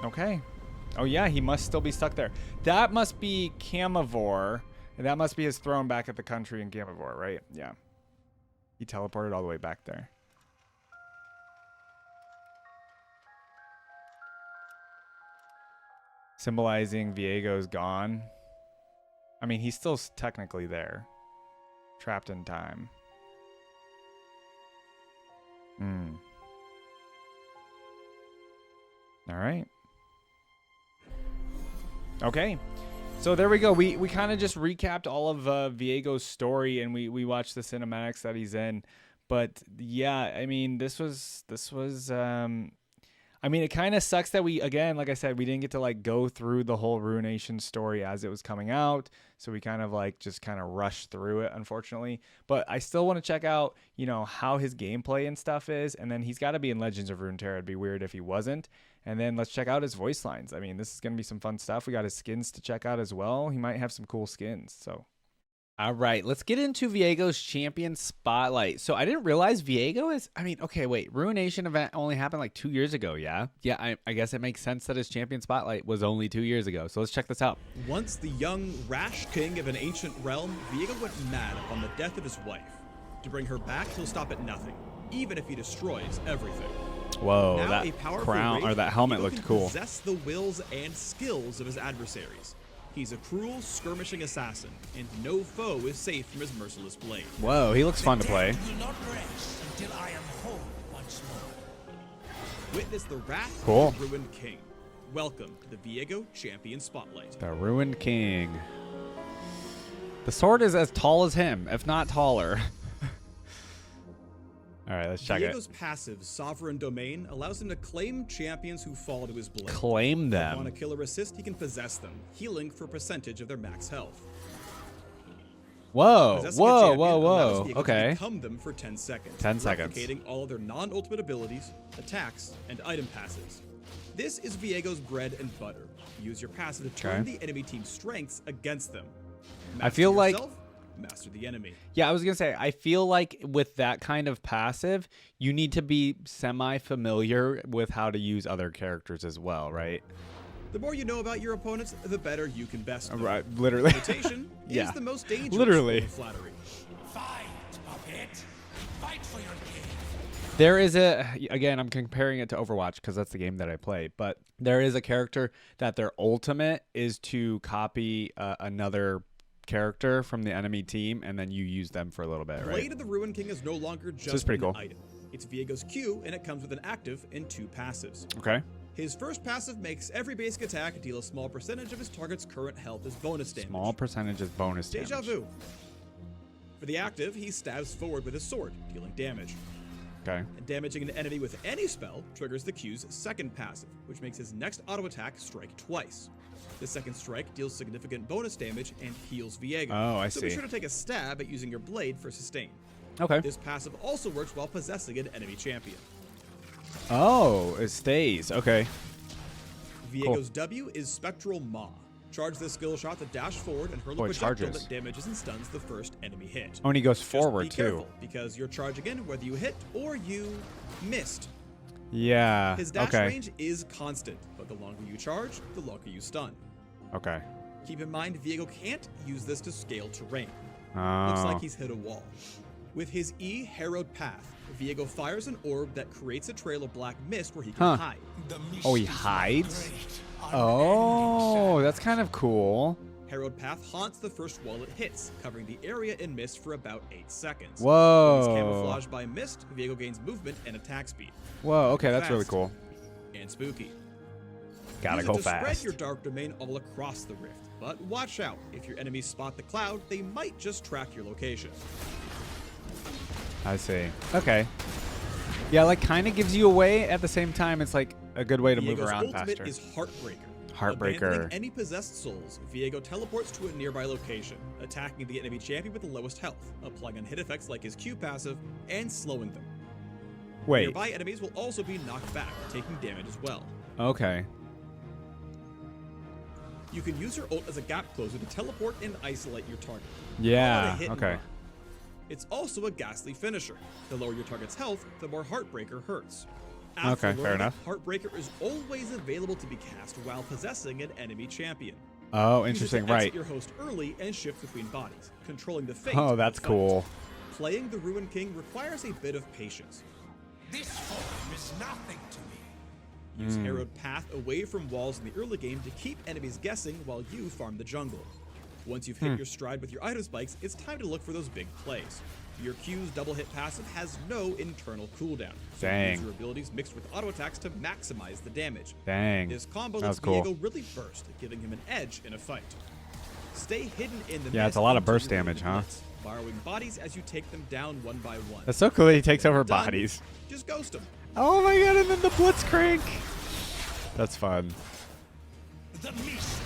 Okay. Oh, yeah, he must still be stuck there. That must be Camivore. And that must be his throne back at the country in Camivore, right? Yeah. He teleported all the way back there. Symbolizing Viego's gone. I mean, he's still technically there. Trapped in time. All right. Okay. So there we go. We kind of just recapped all of Viego's story, and we watched the cinematics that he's in. But yeah, I mean, this was I mean, it kind of sucks that we, again, like I said, we didn't get to like go through the whole Ruination story as it was coming out. So we kind of like just kind of rushed through it, unfortunately. But I still want to check out, you know, how his gameplay and stuff is. And then he's got to be in Legends of Runeterra. It'd be weird if he wasn't. And then let's check out his voice lines. I mean, this is going to be some fun stuff. We got his skins to check out as well. He might have some cool skins. So. All right, let's get into Viego's champion spotlight. So I didn't realize Viego is, I mean, okay, wait, Ruination event only happened like 2 years ago, yeah? Yeah, I guess it makes sense that his champion spotlight was only 2 years ago. So let's check this out. Once the young, rash king of an ancient realm, Viego went mad upon the death of his wife. To bring her back, he'll stop at nothing, even if he destroys everything. Whoa, Now, that a powerful crown, or wraith, that helmet Viego looked can cool. Possess the wills and skills of his adversaries. He's a cruel, skirmishing assassin, and no foe is safe from his merciless blade. Whoa, he looks fun to play. Will not rest until I am whole once more. Witness the wrath Cool. of the Ruined King. Welcome to the Viego Champion Spotlight. The Ruined King. The sword is as tall as him, if not taller. All right, let's check Viego's it. passive Sovereign Domain allows him to claim champions who fall to his blade. Claim On a them. killer assist, he can possess them, healing for a percentage of their max health. Whoa, Possessing a whoa, champion whoa, allows whoa. Viego to Okay. become them for 10 seconds. 10 seconds. Replicating all of their non-ultimate abilities, attacks, and item passes. This is Viego's bread and butter. Use your passive to turn Okay. the enemy team's strengths against them. I feel like- yourself, master the enemy. Yeah, I was going to say, I feel like with that kind of passive, you need to be semi-familiar with how to use other characters as well, right? The more you know about your opponents, the better you can best them. Right, literally. Imitation Yeah. is the most dangerous Literally. form of flattery. Fight, puppet. Fight for your king. There is again, I'm comparing it to Overwatch because that's the game that I play, but there is a character that their ultimate is to copy another character from the enemy team, and then you use them for a little bit, right? Blade of the Ruined King is no longer just is pretty an cool. item. It's Viego's Q, and it comes with an active and 2 passives. Okay. His first passive makes every basic attack deal a small percentage of his target's current health as bonus damage. Small percentage is bonus damage. Deja vu. For the active, he stabs forward with his sword, dealing damage. Okay. And damaging an enemy with any spell triggers the Q's second passive, which makes his next auto attack strike twice. The second strike deals significant bonus damage and heals Viego. Oh, I So be see. sure to take a stab at using your blade for sustain. Okay. This passive also works while possessing an enemy champion. Oh, it stays. Okay. Viego's W is Spectral Maw. Charge this skill shot to dash forward and hurl a Oh, it projectile charges. that damages and stuns the first enemy hit. Oh, and he goes Just forward be too. careful, because you're charging in whether you hit or you missed. Yeah. His dash Okay. range is constant, but the longer you charge, the longer you stun. Okay. Keep in mind, Viego can't use this to scale terrain. Oh. Looks like he's hit a wall. With his E Harrowed Path, Viego fires an orb that creates a trail of black mist where he can Huh. hide. The Oh, he mist is hides? great, Oh, unending that's kind of cool. Harrowed Path haunts the first wall it hits, covering the area in mist for about 8 seconds. Whoa. When he's camouflaged by mist, Viego gains movement and attack speed. Whoa. Okay, that's really Fast. cool. And spooky. Gotta Use it go to spread fast. your dark domain all across the rift, but watch out. If your enemies spot the cloud, they might just track your location. I see. Okay. Yeah, like kind of gives you away at the same time. It's like a good way to move Viego's around ultimate faster. is Heartbreaker. Heartbreaker. Abandoning any possessed souls, Viego teleports to a nearby location, attacking the enemy champion with the lowest health, applying on hit effects like his Q passive, and slowing them. Wait. Nearby enemies will also be knocked back, taking damage as well. Okay. You can use your ult as a gap closer to teleport and isolate your target. Yeah. Call it a hit and Okay. run. It's also a ghastly finisher. The lower your target's health, the more Heartbreaker hurts. Okay, fair Afterward, enough. Heartbreaker is always available to be cast while possessing an enemy champion. Oh, Use it interesting. to exit Right. your host early and shift between bodies, controlling the fate. Oh, of the that's fight. cool. Playing the Ruined King requires a bit of patience. This form is nothing to me. Use Harrowed Path away from walls in the early game to keep enemies guessing while you farm the jungle. Once you've hit your stride with your item spikes, it's time to look for those big plays. Your Q's double hit passive has no internal cooldown, so you use your abilities mixed with auto attacks to maximize the damage. This combo lets Viego really burst, giving him an edge in a fight. Stay hidden in the Yeah, it's a lot of burst damage, huh? Borrowing bodies as you take them down one by one. That's so cool that he takes over bodies. Just ghost them. Oh my god, and then the Blitzcrank. That's fun. The Mist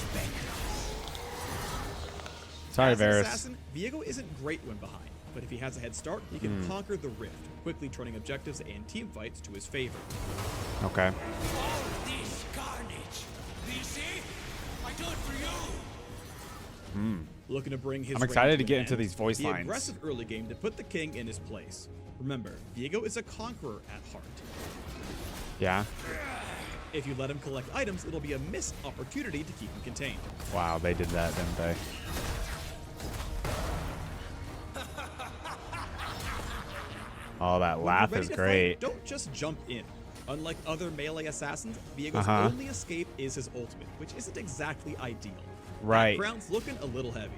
Sorry, As an Varys. assassin, Viego isn't great when behind, but if he has a head start, he can conquer the Rift, quickly turning objectives and team fights to his favor. Okay. All this carnage. Do you see? I do it for you. Looking to bring his I'm excited reign to an get into end, these voice the lines. aggressive early game to put the king in his place. Remember, Viego is a conqueror at heart. Yeah. If you let him collect items, it'll be a missed opportunity to keep him contained. Wow, they did that, didn't they? Oh, that When you're laugh ready is to great. fight, don't just jump in. Unlike other melee assassins, Viego's only escape is his ultimate, which isn't exactly ideal. Right. Background's looking a little heavy.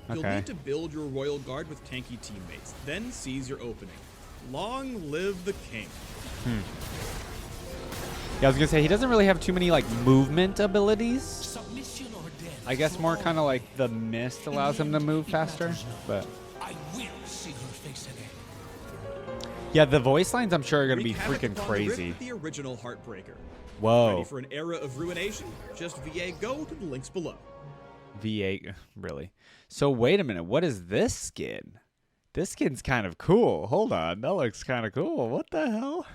You'll Okay. need to build your royal guard with tanky teammates, then seize your opening. Long live the king. Yeah, I was gonna say he doesn't really have too many like movement abilities. Submission or death. I guess for more all. kind of like the mist allows him to move faster. But I will see her face again. yeah, the voice lines I'm sure are gonna be Wreak havoc freaking upon the Rift crazy. with the original Heartbreaker. Whoa. Ready for an era of ruination? Just Viego to the links below. V8, really. So wait a minute, what is this skin? This skin's kind of cool. Hold on, that looks kind of cool. What the hell?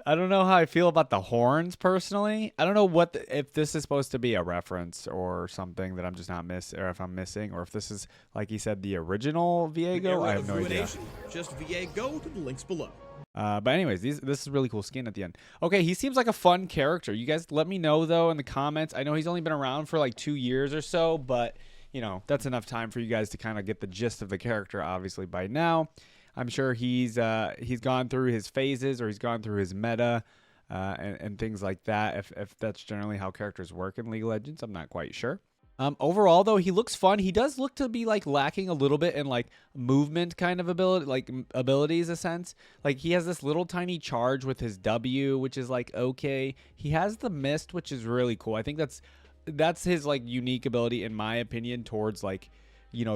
I don't know how I feel about the horns personally. I don't know if this is supposed to be a reference or something that I'm just not or if I'm missing, or if this is like he said the original Viego. Era I have of no idea. ruination? Just Viego to the links below. But anyways, this is really cool skin at the end. Okay, he seems like a fun character. You guys let me know though in the comments. I know he's only been around for like 2 years or so, but you know that's enough time for you guys to kind of get the gist of the character. Obviously by now, I'm sure he's gone through his phases or he's gone through his meta and things like that. If that's generally how characters work in League of Legends, I'm not quite sure. Overall, though, he looks fun. He does look to be like lacking a little bit in like movement kind of ability, like abilities, a sense. Like he has this little tiny charge with his W, which is like okay. He has the mist, which is really cool. I think that's his like unique ability, in my opinion, towards like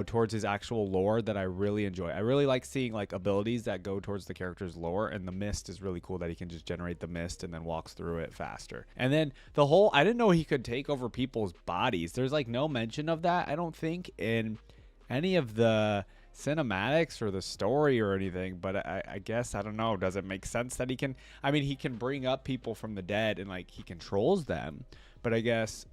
towards his actual lore that I really enjoy. I really like seeing like abilities that go towards the character's lore, and the mist is really cool that he can just generate the mist and then walks through it faster. And then I didn't know he could take over people's bodies. There's like no mention of that, I don't think, in any of the cinematics or the story or anything, but I guess, I don't know, does it make sense that he can bring up people from the dead and like he controls them, but I guess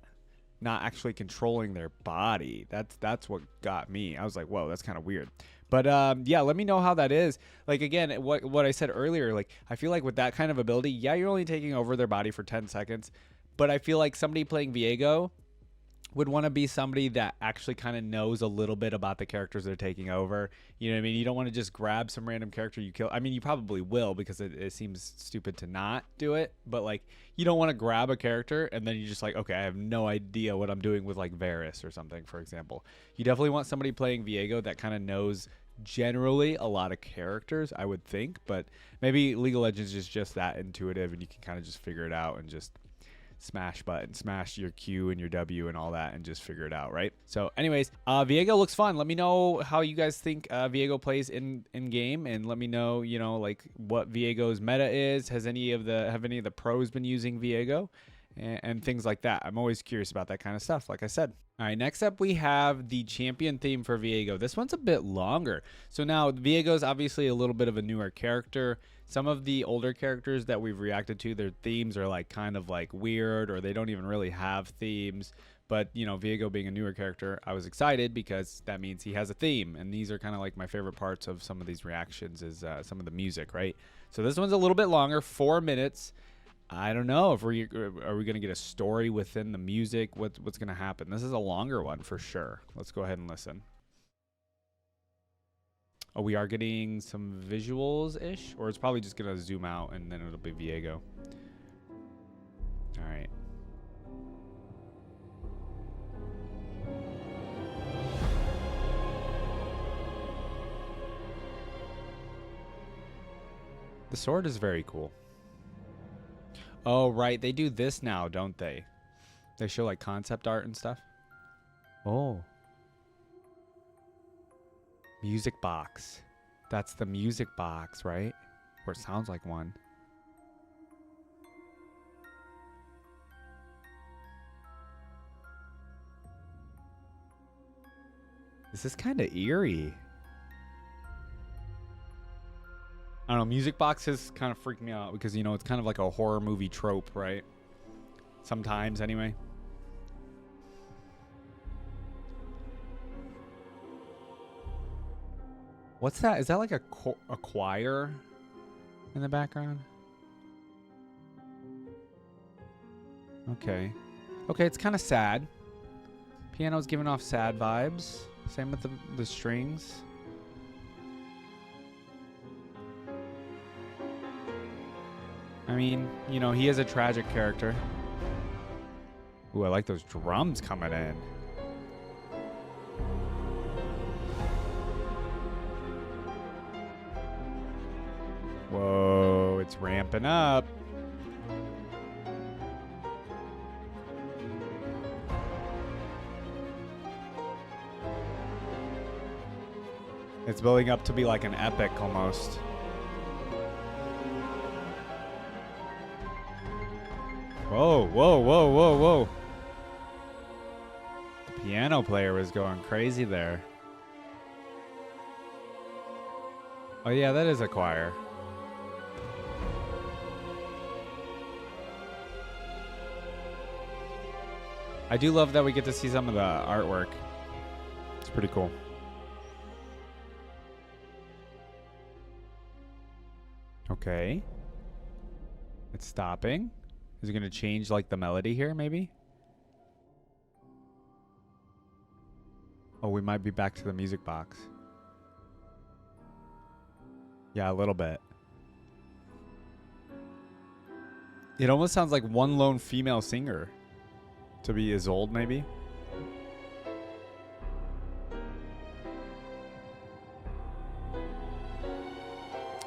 not actually controlling their body. That's what got me. I was like, whoa, that's kind of weird. But yeah, let me know how that is. Like again, what I said earlier, like I feel like with that kind of ability, yeah, you're only taking over their body for 10 seconds, but I feel like somebody playing Viego would want to be somebody that actually kind of knows a little bit about the characters they're taking over. You know what I mean? You don't want to just grab some random character you kill. I mean, you probably will because it seems stupid to not do it. But like, you don't want to grab a character and then you just like, okay, I have no idea what I'm doing with like Varys or something, for example. You definitely want somebody playing Viego that kind of knows generally a lot of characters, I would think. But maybe League of Legends is just that intuitive and you can kind of just figure it out and just smash your Q and your W and all that and just figure it out, right? So anyways, Viego looks fun. Let me know how you guys think Viego plays in game, and let me know, like what Viego's meta is. Have any of the pros been using Viego? And things like that. I'm always curious about that kind of stuff, like I said. All right, next up we have the champion theme for Viego. This one's a bit longer. So now Viego's obviously a little bit of a newer character. Some of the older characters that we've reacted to, their themes are like kind of like weird, or they don't even really have themes. But, Viego being a newer character, I was excited because that means he has a theme. And these are kind of like my favorite parts of some of these reactions is some of the music, right? So this one's a little bit longer, 4 minutes. I don't know if are we going to get a story within the music. What's going to happen? This is a longer one for sure. Let's go ahead and listen. Oh, we are getting some visuals-ish, or it's probably just going to zoom out and then it'll be Viego. All right. The sword is very cool. Oh, right. They do this now, don't they? They show like concept art and stuff. Oh. Music box. That's the music box, right? Or it sounds like one. This is kind of eerie. I don't know, music boxes kind of freak me out because, you know, it's kind of like a horror movie trope, right? Sometimes, anyway. What's that? Is that like a choir in the background? Okay. Okay, it's kind of sad. Piano's giving off sad vibes. Same with the strings. I mean, you know, he is a tragic character. Ooh, I like those drums coming in. Whoa, it's ramping up. It's building up to be like an epic almost. Whoa, whoa, whoa, whoa, whoa. The piano player was going crazy there. Oh yeah, that is a choir. I do love that we get to see some of the artwork. It's pretty cool. Okay. It's stopping. Is it going to change like the melody here maybe? Oh, we might be back to the music box. Yeah, a little bit. It almost sounds like one lone female singer. To be Isolde, maybe?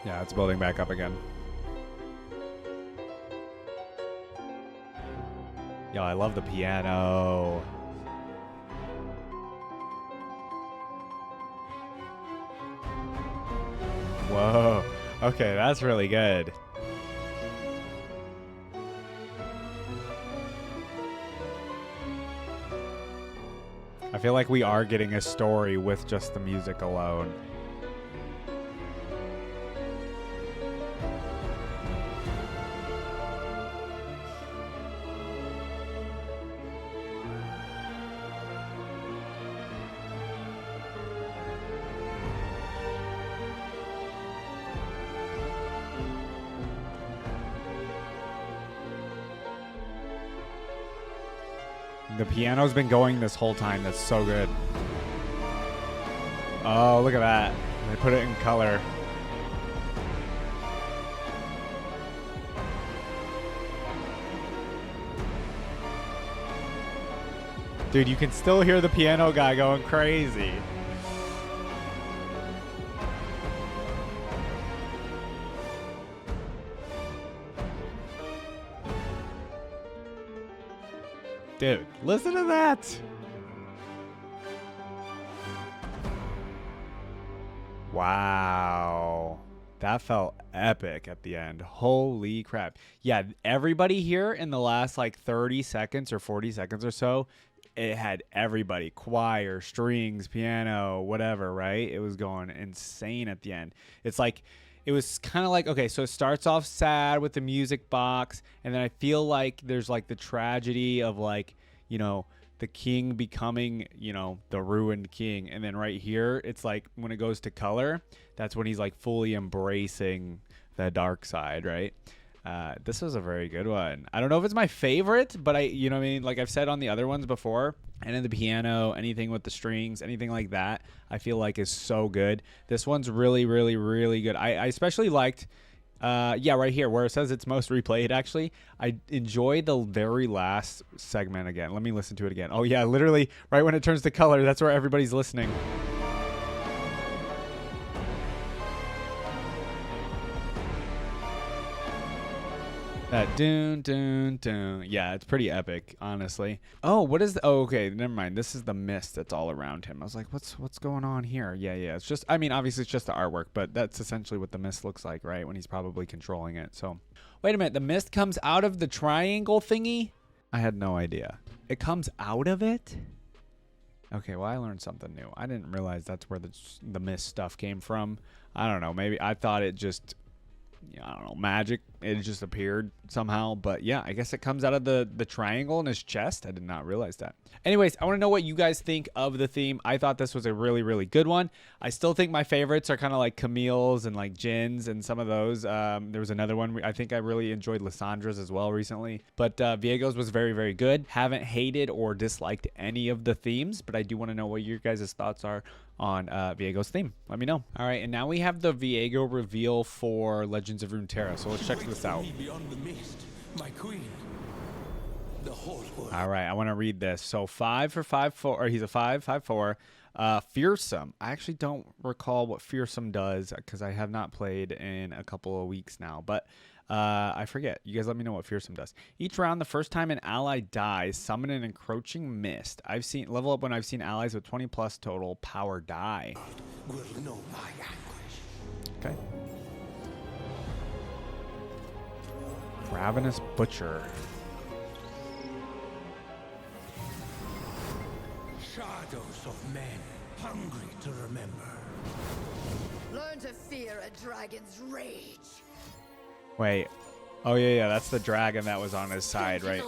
Yeah, it's building back up again. Yo, I love the piano. Whoa. Okay, that's really good. I feel like we are getting a story with just the music alone. The piano's been going this whole time. That's so good. Oh, look at that. They put it in color. Dude, you can still hear the piano guy going crazy. Dude, listen to that. Wow. That felt epic at the end. Holy crap. Yeah, everybody here in the last like 30 seconds or 40 seconds or so, it had everybody. Choir, strings, piano, whatever, right? It was going insane at the end. It's like, it was kind of like, okay, so it starts off sad with the music box, and then I feel like there's like the tragedy of like, you know, the king becoming, you know, the ruined king. And then right here, it's like when it goes to color, that's when he's like fully embracing the dark side, right? This was a very good one. I don't know if it's my favorite, but you know what I mean? Like I've said on the other ones before, and in the piano, anything with the strings, anything like that, I feel like is so good. This one's really, really, really good. I especially liked Yeah, right here where it says it's most replayed. Actually, I enjoy the very last segment again. Let me listen to it again. Oh yeah, literally right when it turns to color, that's where everybody's listening. That dun dun dun. Yeah, it's pretty epic, honestly. Oh, what is the, oh, okay, never mind. This is the mist that's all around him. I was like, what's going on here? Yeah, it's just, I mean, obviously it's just the artwork, but that's essentially what the mist looks like, right? When he's probably controlling it. So, wait a minute, the mist comes out of the triangle thingy? I had no idea. It comes out of it? Okay, well, I learned something new. I didn't realize that's where the mist stuff came from. I don't know, maybe I thought it just, I don't know, magic. It just appeared somehow. But yeah, I guess it comes out of the triangle in his chest. I did not realize that. Anyways, I want to know what you guys think of the theme. I thought this was a really, really good one. I still think my favorites are kind of like Camille's and like Jin's and some of those. There was another one. I think I really enjoyed Lissandra's as well recently. But Viego's was very, very good. Haven't hated or disliked any of the themes, but I do want to know what your guys' thoughts are on Viego's theme. Let me know. All right, and now we have the Viego reveal for Legends of Runeterra. So let's check this out. Beyond the mist, my queen. The whole world. All right, I want to read this. So 5 for 5-4, or he's a 5/5/4. Fearsome. I actually don't recall what Fearsome does because I have not played in a couple of weeks now, but I forget. You guys let me know what Fearsome does. Each round, the first time an ally dies, summon an encroaching mist. I've seen level up when I've seen allies with 20 plus total power die. Will know my anguish. Okay. Ravenous Butcher. Shadows of men, hungry to remember. Learn to fear a dragon's rage. Wait. Oh, yeah, that's the dragon that was on his side, right?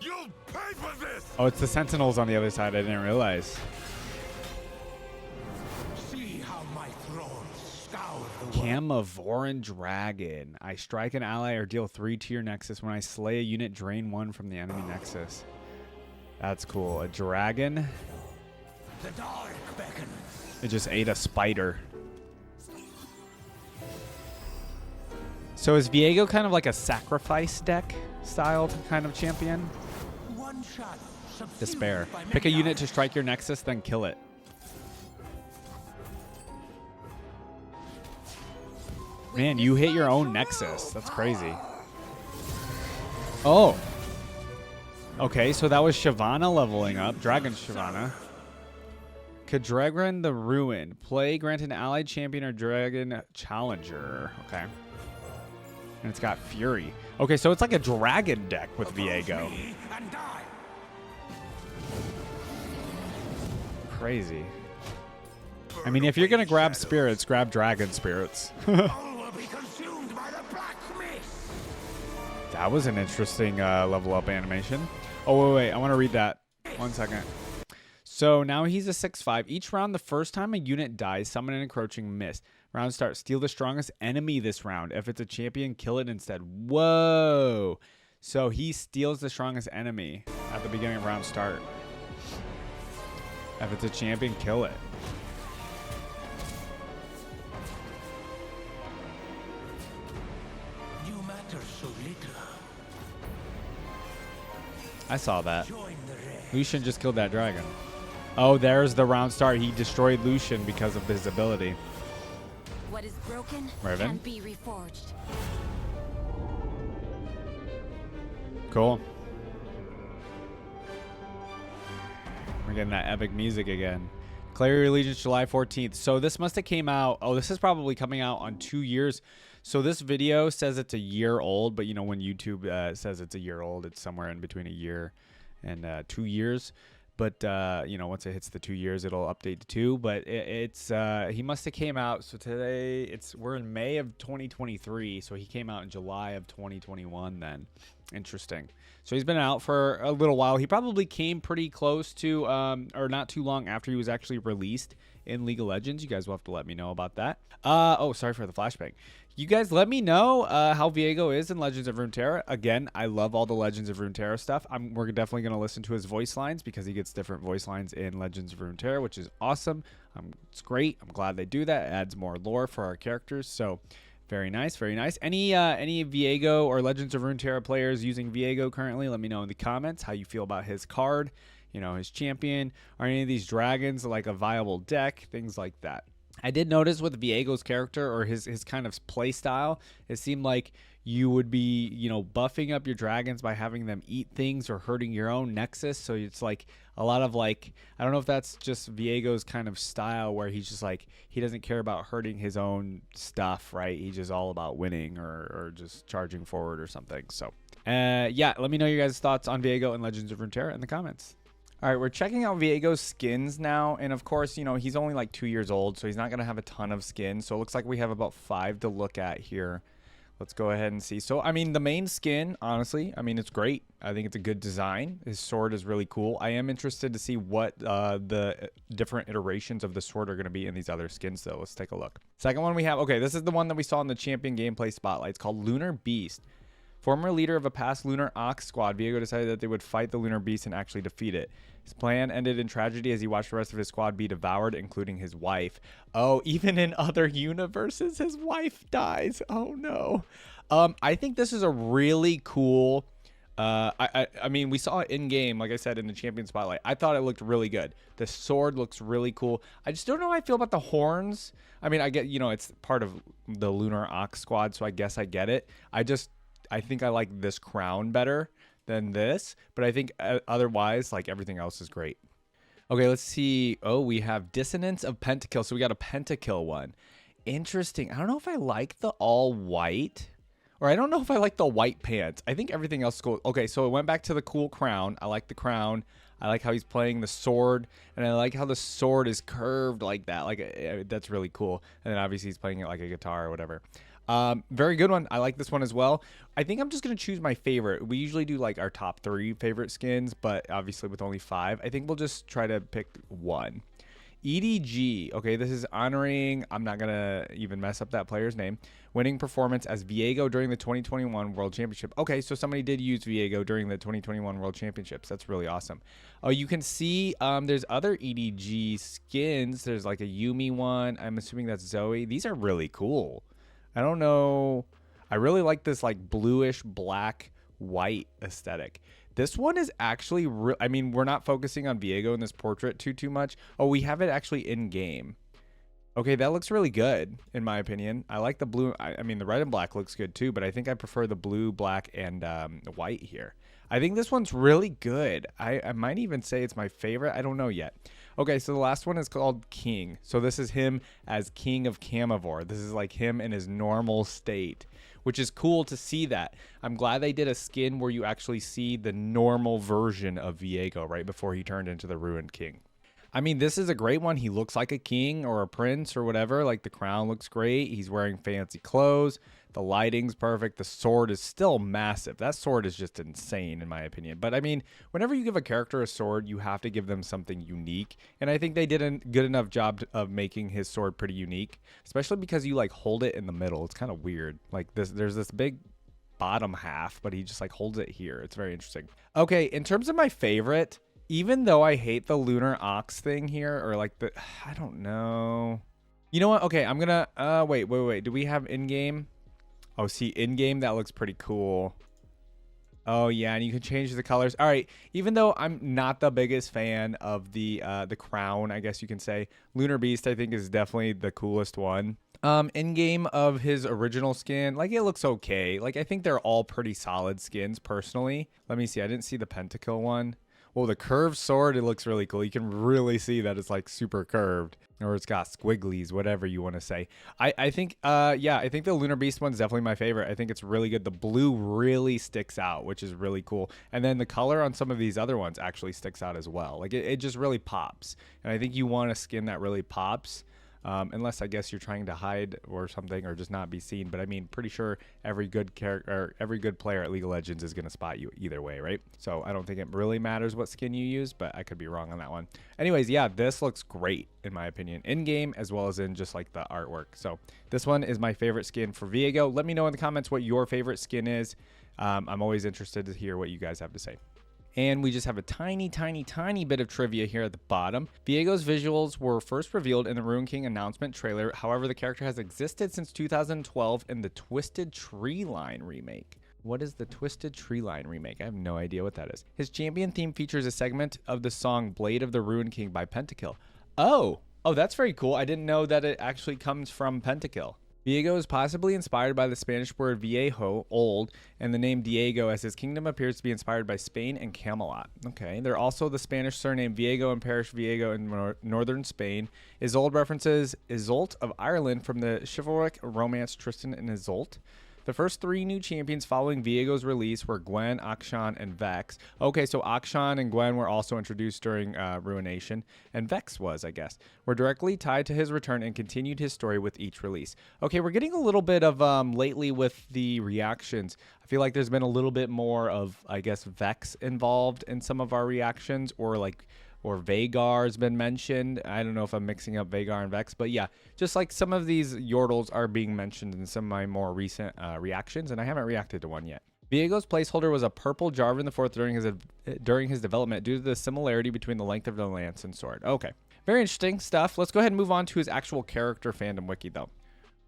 You'll pay for this! Oh, it's the Sentinels on the other side. I didn't realize. See how my throne scours the world. Camavoran Dragon. I strike an ally or deal 3 to your nexus. When I slay a unit, drain 1 from the enemy nexus. That's cool. A dragon. The dark beckons. It just ate a spider. So is Viego kind of like a sacrifice deck styled kind of champion? One shadow. subsumed Despair. by Pick a many unit eyes. to strike your nexus, then kill it. Man, you hit your own nexus. That's crazy. Oh. Okay, so that was Shyvana leveling up. Dragon Shyvana. Kadragran the Ruined. Play, grant an allied champion or dragon challenger. Okay. And it's got Fury. Okay, so it's like a dragon deck with Viego. Me and die. Crazy. I mean, if you're going to grab spirits, grab dragon spirits. All will be consumed by the black mist. That was an interesting level up animation. Oh, wait. I want to read that. 1 second. So now he's a 6/5. Each round, the first time a unit dies, summon an encroaching mist. Round start. Steal the strongest enemy this round. If it's a champion, kill it instead. Whoa. So he steals the strongest enemy at the beginning of round start. If it's a champion, kill it. You matter so little. I saw that. Join the rest. Lucian just killed that dragon. Oh, there's the round start. He destroyed Lucian because of his ability. What is broken Raven? can be reforged. Cool. We're getting that epic music again. Declare your allegiance July 14th. So this must have came out. Oh, this is probably coming out on 2 years. So this video says it's a year old, but you know when YouTube says it's a year old, it's somewhere in between a year and 2 years. But you know, once it hits the 2 years, it'll update to 2. But it's he must have came out. So today we're in May of 2023. So he came out in July of 2021. Then interesting. So he's been out for a little while. He probably came pretty close to or not too long after he was actually released in League of Legends. You guys will have to let me know about that. Oh, sorry for the flashbang. You guys let me know how Viego is in Legends of Runeterra. Again, I love all the Legends of Runeterra stuff. We're definitely going to listen to his voice lines because he gets different voice lines in Legends of Runeterra, which is awesome. It's great. I'm glad they do that. It adds more lore for our characters. So Very nice, very nice. Any Viego or Legends of Runeterra players using Viego currently? Let me know in the comments how you feel about his card, you know, his champion. Are any of these dragons like a viable deck? Things like that. I did notice with Viego's character or his kind of play style, it seemed like you would be, you know, buffing up your dragons by having them eat things or hurting your own nexus. So it's like a lot of like, I don't know if that's just Viego's kind of style where he's just like, he doesn't care about hurting his own stuff, right? He's just all about winning or just charging forward or something. So yeah, let me know your guys' thoughts on Viego and Legends of Runeterra in the comments. All right, we're checking out Viego's skins now. And of course, you know, he's only like 2 years old, so he's not going to have a ton of skins. So it looks like we have about 5 to look at here. Let's go ahead and see. So, I mean, the main skin, honestly, I mean, it's great. I think it's a good design. His sword is really cool. I am interested to see what the different iterations of the sword are going to be in these other skins, though. Let's take a look. Second one we have, okay, this is the one that we saw in the champion gameplay spotlight. It's called Lunar Beast. Former leader of a past Lunar Ox squad, Viego decided that they would fight the Lunar Beast and actually defeat it. His plan ended in tragedy as he watched the rest of his squad be devoured, including his wife. Oh, even in other universes, his wife dies. Oh, no. I think this is a really cool... I mean, we saw it in-game, like I said, in the champion spotlight. I thought it looked really good. The sword looks really cool. I just don't know how I feel about the horns. I mean, I get, you know, it's part of the Lunar Ox squad, so I guess I get it. I think I like this crown better than this, but I think otherwise, like, everything else is great. Okay, let's see. Oh, we have Dissonance of Pentakill. So we got a Pentakill one. Interesting. I don't know if I like the all white, or I don't know if I like the white pants. I think everything else is cool. Okay, so it went back to the cool crown. I like the crown. I like how he's playing the sword, and I like how the sword is curved like that. Like, that's really cool. And then obviously he's playing it like a guitar or whatever. Very good one. I like this one as well. I think I'm just going to choose my favorite. We usually do like our top 3 favorite skins, but obviously with only 5, I think we'll just try to pick one. EDG. Okay, this is honoring, I'm not going to even mess up that player's name, winning performance as Viego during the 2021 World Championship. Okay, so somebody did use Viego during the 2021 World Championships. That's really awesome. Oh, you can see there's other EDG skins. There's like a Yumi one. I'm assuming that's Zoe. These are really cool. I don't know. I really like this like bluish black white aesthetic. This one is actually I mean, we're not focusing on Viego in this portrait too much. Oh, we have it actually in game. Okay, that looks really good in my opinion. I like the blue. I mean, the red and black looks good too, but I think I prefer the blue, black, and white here. I think this one's really good. I might even say it's my favorite. I don't know yet. Okay, so the last one is called King. So this is him as King of Camivore. This is like him in his normal state, which is cool to see that. I'm glad they did a skin where you actually see the normal version of Viego right before he turned into the Ruined King. I mean, this is a great one. He looks like a king or a prince or whatever. Like, the crown looks great. He's wearing fancy clothes. The lighting's perfect. The sword is still massive. That sword is just insane, in my opinion. But, I mean, whenever you give a character a sword, you have to give them something unique. And I think they did a good enough job of making his sword pretty unique, especially because you, like, hold it in the middle. It's kind of weird. Like, there's this big bottom half, but he just, like, holds it here. It's very interesting. Okay, in terms of my favorite... Even though I hate the Lunar Ox thing here, or like the, I don't know. You know what? Okay, I'm gonna, wait. Do we have in-game? Oh, see, in-game, that looks pretty cool. Oh, yeah, and you can change the colors. All right, even though I'm not the biggest fan of the crown, I guess you can say, Lunar Beast, I think, is definitely the coolest one. In-game of his original skin, like, it looks okay. Like, I think they're all pretty solid skins, personally. Let me see, I didn't see the Pentakill one. Well, the curved sword, it looks really cool. You can really see that it's like super curved, or it's got squigglies, whatever you want to say. I think, yeah, I think the Lunar Beast one's definitely my favorite. I think it's really good. The blue really sticks out, which is really cool. And then the color on some of these other ones actually sticks out as well. Like, it just really pops. And I think you want a skin that really pops. Unless I guess you're trying to hide or something, or just not be seen. But I mean, pretty sure every good character, or every good player at League of Legends is going to spot you either way, right? So I don't think it really matters what skin you use, but I could be wrong on that one. Anyways, yeah, this looks great in my opinion, in game as well as in just like the artwork. So this one is my favorite skin for Viego. Let me know in the comments what your favorite skin is. I'm always interested to hear what you guys have to say. And we just have a tiny bit of trivia here at the bottom. Viego's visuals were first revealed in the Ruin King announcement trailer. However, the character has existed since 2012 in the Twisted Tree Line remake. What is the Twisted Tree Line remake? I have no idea what that is. His champion theme features a segment of the song Blade of the Ruin King by Pentakill. Oh, that's very cool. I didn't know that it actually comes from Pentakill. Viego is possibly inspired by the Spanish word viejo, old, and the name Diego, as his kingdom appears to be inspired by Spain and Camelot. Okay, they're also the Spanish surname Viego and parish Viego in northern Spain. Isolde references Isolde of Ireland from the chivalric romance Tristan and Isolde. The first 3 new champions following Viego's release were Gwen, Akshan, and Vex. Okay, so Akshan and Gwen were also introduced during Ruination, and Vex was, I guess. Were directly tied to his return and continued his story with each release. Okay, we're getting a little bit of, lately with the reactions, I feel like there's been a little bit more of, I guess, Vex involved in some of our reactions, or Vagar's been mentioned. I don't know if I'm mixing up Vagar and Vex, but yeah, just like some of these Yordles are being mentioned in some of my more recent reactions, and I haven't reacted to one yet. Viego's placeholder was a purple Jarvan IV during his development due to the similarity between the length of the lance and sword. Okay, very interesting stuff. Let's go ahead and move on to his actual character Fandom Wiki, though.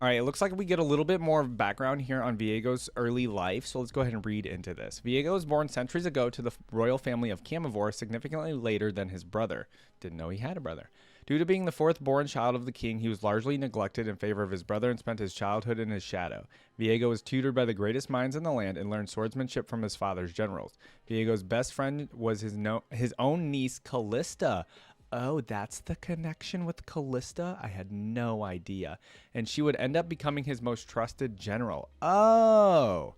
All right, it looks like we get a little bit more background here on Viego's early life, so let's go ahead and read into this. Viego was born centuries ago to the royal family of Camivore, significantly later than his brother. Didn't know he had a brother. Due to being the 4th born child of the king, he was largely neglected in favor of his brother and spent his childhood in his shadow. Viego was tutored by the greatest minds in the land and learned swordsmanship from his father's generals. Viego's best friend was his own niece, Callista. Oh, that's the connection with Callista? I had no idea. And she would end up becoming his most trusted general. Oh,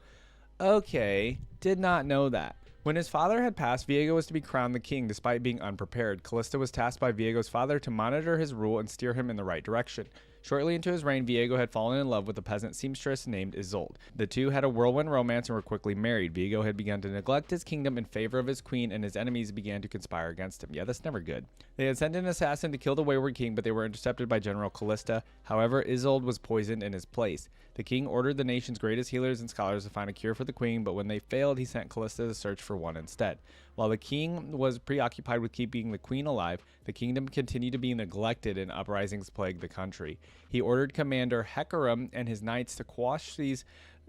okay. Did not know that. When his father had passed, Viego was to be crowned the king despite being unprepared. Callista was tasked by Viego's father to monitor his rule and steer him in the right direction. Shortly into his reign, Viego had fallen in love with a peasant seamstress named Isolde. The two had a whirlwind romance and were quickly married. Viego had begun to neglect his kingdom in favor of his queen, and his enemies began to conspire against him. Yeah, that's never good. They had sent an assassin to kill the wayward king, but they were intercepted by General Callista. However, Isolde was poisoned in his place. The king ordered the nation's greatest healers and scholars to find a cure for the queen, but when they failed, he sent Callista to search for one instead. While the king was preoccupied with keeping the queen alive, the kingdom continued to be neglected and uprisings plagued the country. He ordered Commander Hecarim and his knights to quash these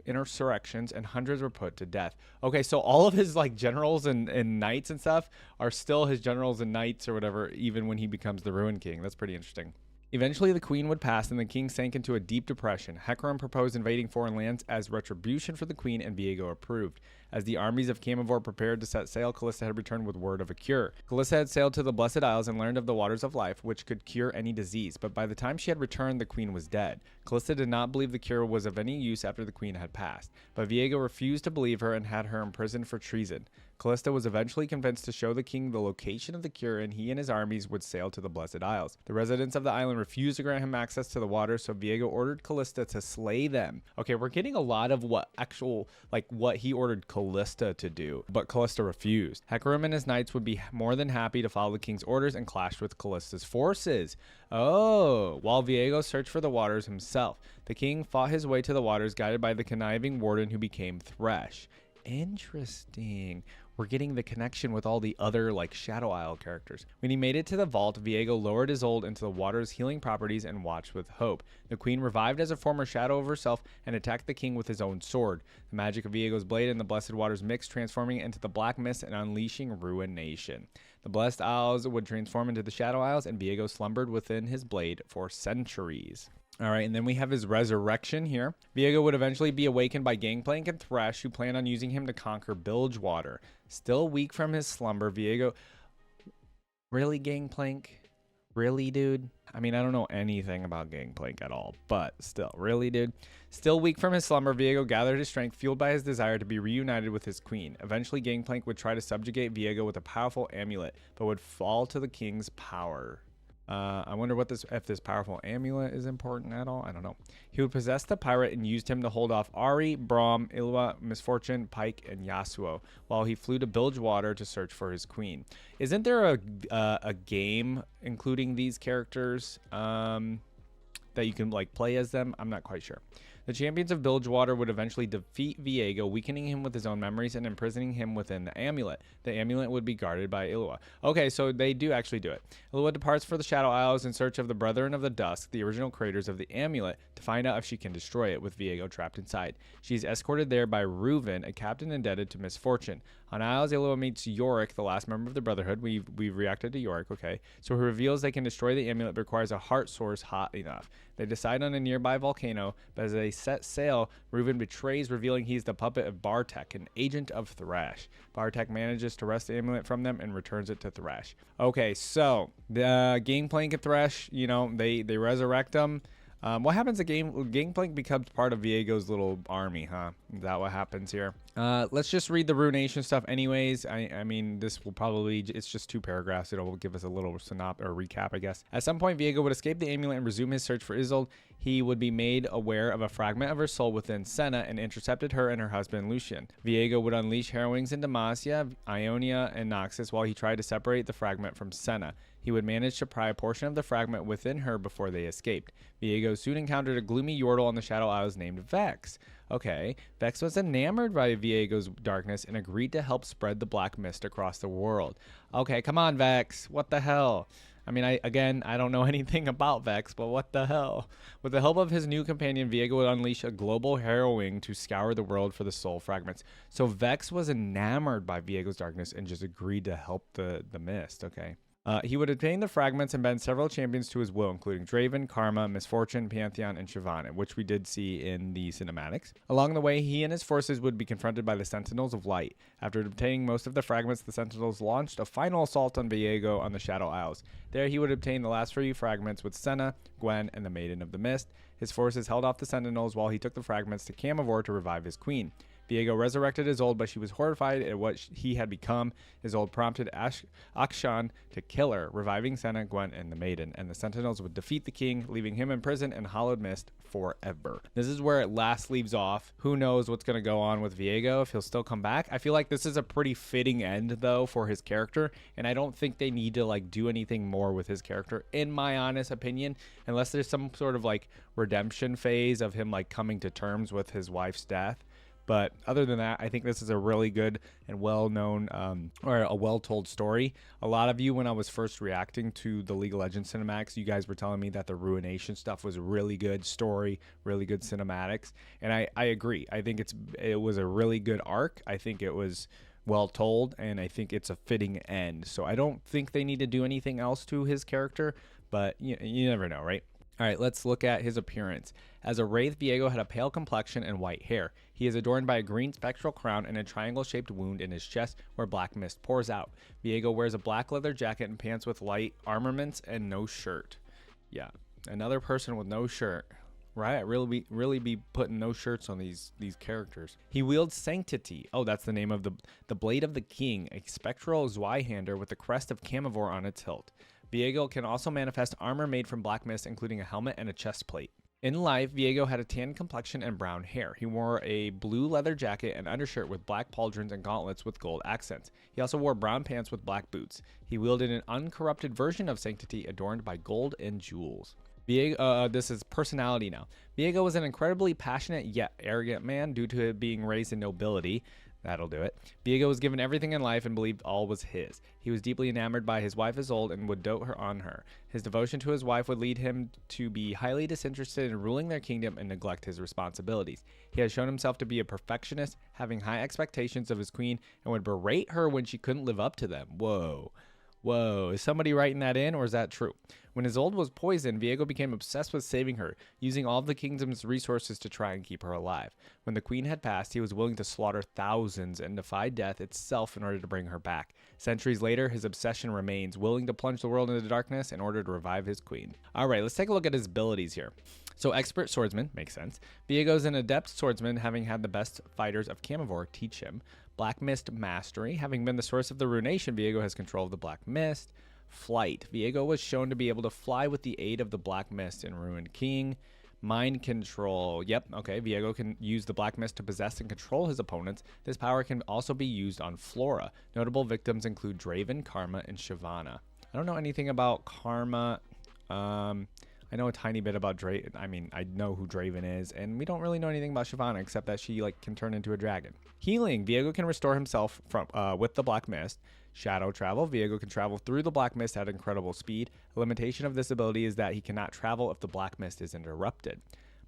insurrections, and hundreds were put to death. Okay, so all of his generals and knights and stuff are still his generals and knights or whatever, even when he becomes the Ruin King. That's pretty interesting. Eventually, the queen would pass, and the king sank into a deep depression. Hecarim proposed invading foreign lands as retribution for the queen, and Viego approved. As the armies of Camivore prepared to set sail, Callista had returned with word of a cure. Callista had sailed to the Blessed Isles and learned of the waters of life, which could cure any disease, but by the time she had returned, the queen was dead. Callista did not believe the cure was of any use after the queen had passed, but Viego refused to believe her and had her imprisoned for treason. Callista was eventually convinced to show the king the location of the cure, and he and his armies would sail to the Blessed Isles. The residents of the island refused to grant him access to the water, so Viego ordered Callista to slay them. Okay, we're getting a lot of what he ordered Callista to do, but Callista refused. Hecarim and his knights would be more than happy to follow the king's orders and clashed with Callista's forces. Oh, while Viego searched for the waters himself, the king fought his way to the waters, guided by the conniving warden who became Thresh. Interesting. We're getting the connection with all the other Shadow Isle characters. When he made it to the vault, Viego lowered Isolde into the water's healing properties and watched with hope. The queen revived as a former shadow of herself and attacked the king with his own sword. The magic of Viego's blade and the blessed waters mixed, transforming it into the black mist and unleashing ruination. The blessed isles would transform into the Shadow Isles, and Viego slumbered within his blade for centuries. All right, and then we have his resurrection here. Viego would eventually be awakened by Gangplank and Thresh, who planned on using him to conquer Bilgewater. Still weak from his slumber, Viego... Really, Gangplank? Really, dude? I mean, I don't know anything about Gangplank at all, but still, really, dude? Still weak from his slumber, Viego gathered his strength, fueled by his desire to be reunited with his queen. Eventually, Gangplank would try to subjugate Viego with a powerful amulet, but would fall to the king's power. I wonder if this powerful amulet is important at all. I don't know. He would possess the pirate and used him to hold off Ari, Braum, Ilwa, Misfortune, Pike, and Yasuo, while he flew to Bilgewater to search for his queen. Isn't there a game including these characters that you can play as them? I'm not quite sure. The champions of Bilgewater would eventually defeat Viego, weakening him with his own memories and imprisoning him within the amulet. The amulet would be guarded by Illua. Okay, so they do actually do it. Illua departs for the Shadow Isles in search of the Brethren of the Dusk, the original creators of the amulet, to find out if she can destroy it with Viego trapped inside. She's escorted there by Reuven, a captain indebted to misfortune. On Isles, Illua meets Yorick, the last member of the Brotherhood. We've reacted to Yorick, okay. So he reveals they can destroy the amulet, but requires a heart source hot enough. They decide on a nearby volcano, but as they set sail, Reuven betrays, revealing he's the puppet of Bartek, an agent of Thrash. Bartek manages to wrest the amulet from them and returns it to Thrash. Okay, so the Gangplank and Thrash, you know, they resurrect them. What happens to Gangplank becomes part of Viego's little army, huh? Is that what happens here? Let's just read the Ruination stuff anyways. I mean, this will probably, it's just 2 paragraphs. It'll give us a little synopsis or recap, I guess. At some point, Viego would escape the amulet and resume his search for Isolde. He would be made aware of a fragment of her soul within Senna and intercepted her and her husband, Lucian. Viego would unleash Harrowings in Demacia, Ionia, and Noxus while he tried to separate the fragment from Senna. He would manage to pry a portion of the fragment within her before they escaped. Viego soon encountered a gloomy Yordle on the Shadow Isles named Vex. Okay, Vex was enamored by Viego's darkness and agreed to help spread the black mist across the world. Okay, come on, Vex. What the hell? I mean, I don't know anything about Vex, but what the hell? With the help of his new companion, Viego would unleash a global harrowing to scour the world for the soul fragments. So Vex was enamored by Viego's darkness and just agreed to help the mist, okay? He would obtain the fragments and bend several champions to his will, including Draven, Karma, Misfortune, Pantheon, and Shyvana, which we did see in the cinematics. Along the way, he and his forces would be confronted by the Sentinels of Light. After obtaining most of the fragments, the Sentinels launched a final assault on Viego on the Shadow Isles. There, he would obtain the last few fragments with Senna, Gwen, and the Maiden of the Mist. His forces held off the Sentinels while he took the fragments to Camavor to revive his queen. Viego resurrected Isolde, but she was horrified at what he had become. Isolde prompted Akshan to kill her, reviving Senna, Gwen, and the Maiden, and the Sentinels would defeat the king, leaving him in prison and Hollowed Mist forever. This is where it last leaves off. Who knows what's going to go on with Viego, if he'll still come back. I feel like this is a pretty fitting end, though, for his character, and I don't think they need to, like, do anything more with his character, in my honest opinion, unless there's some sort of, like, redemption phase of him, like, coming to terms with his wife's death. But other than that, I think this is a really good and well-known or a well-told story. A lot of you, when I was first reacting to the League of Legends cinematics, you guys were telling me that the Ruination stuff was a really good story, really good cinematics. And I agree. I think it was a really good arc. I think it was well told, and I think it's a fitting end. So I don't think they need to do anything else to his character, but you never know, right? All right, let's look at his appearance. As a wraith, Viego had a pale complexion and white hair. He is adorned by a green spectral crown and a triangle-shaped wound in his chest where black mist pours out. Viego wears a black leather jacket and pants with light armaments and no shirt. Yeah, another person with no shirt. Right, really be putting no shirts on these characters. He wields Sanctity. Oh, that's the name of the Blade of the King, a spectral Zweihander with the crest of Camavor on its hilt. Viego can also manifest armor made from black mist, including a helmet and a chest plate. In life, Viego had a tan complexion and brown hair. He wore a blue leather jacket and undershirt with black pauldrons and gauntlets with gold accents. He also wore brown pants with black boots. He wielded an uncorrupted version of Sanctity adorned by gold and jewels. This is personality now. Viego was an incredibly passionate yet arrogant man due to being raised in nobility. That'll do it. Viego was given everything in life and believed all was his. He was deeply enamored by his wife Isolde and would dote on her. His devotion to his wife would lead him to be highly disinterested in ruling their kingdom and neglect his responsibilities. He had shown himself to be a perfectionist, having high expectations of his queen, and would berate her when she couldn't live up to them. Whoa, is somebody writing that in, or is that true? When Isolde was poisoned, Viego became obsessed with saving her, using all of the kingdom's resources to try and keep her alive. When the queen had passed, he was willing to slaughter thousands and defy death itself in order to bring her back. Centuries later, his obsession remains, willing to plunge the world into darkness in order to revive his queen. All right, let's take a look at his abilities here. So expert swordsman, makes sense. Viego's an adept swordsman, having had the best fighters of Camavor teach him. Black Mist Mastery, having been the source of the Ruination, Viego has control of the Black Mist. Flight. Viego was shown to be able to fly with the aid of the Black Mist in Ruined King. Mind Control. Yep, okay. Viego can use the Black Mist to possess and control his opponents. This power can also be used on Flora. Notable victims include Draven, Karma, and Shyvana. I don't know anything about Karma. I I know a tiny bit about Draven. I mean, I know who Draven is, and we don't really know anything about Shyvana except that she like can turn into a dragon. Healing. Viego can restore himself from with the Black Mist. Shadow travel. Viego can travel through the Black Mist at incredible speed. A limitation of this ability is that he cannot travel if the Black Mist is interrupted.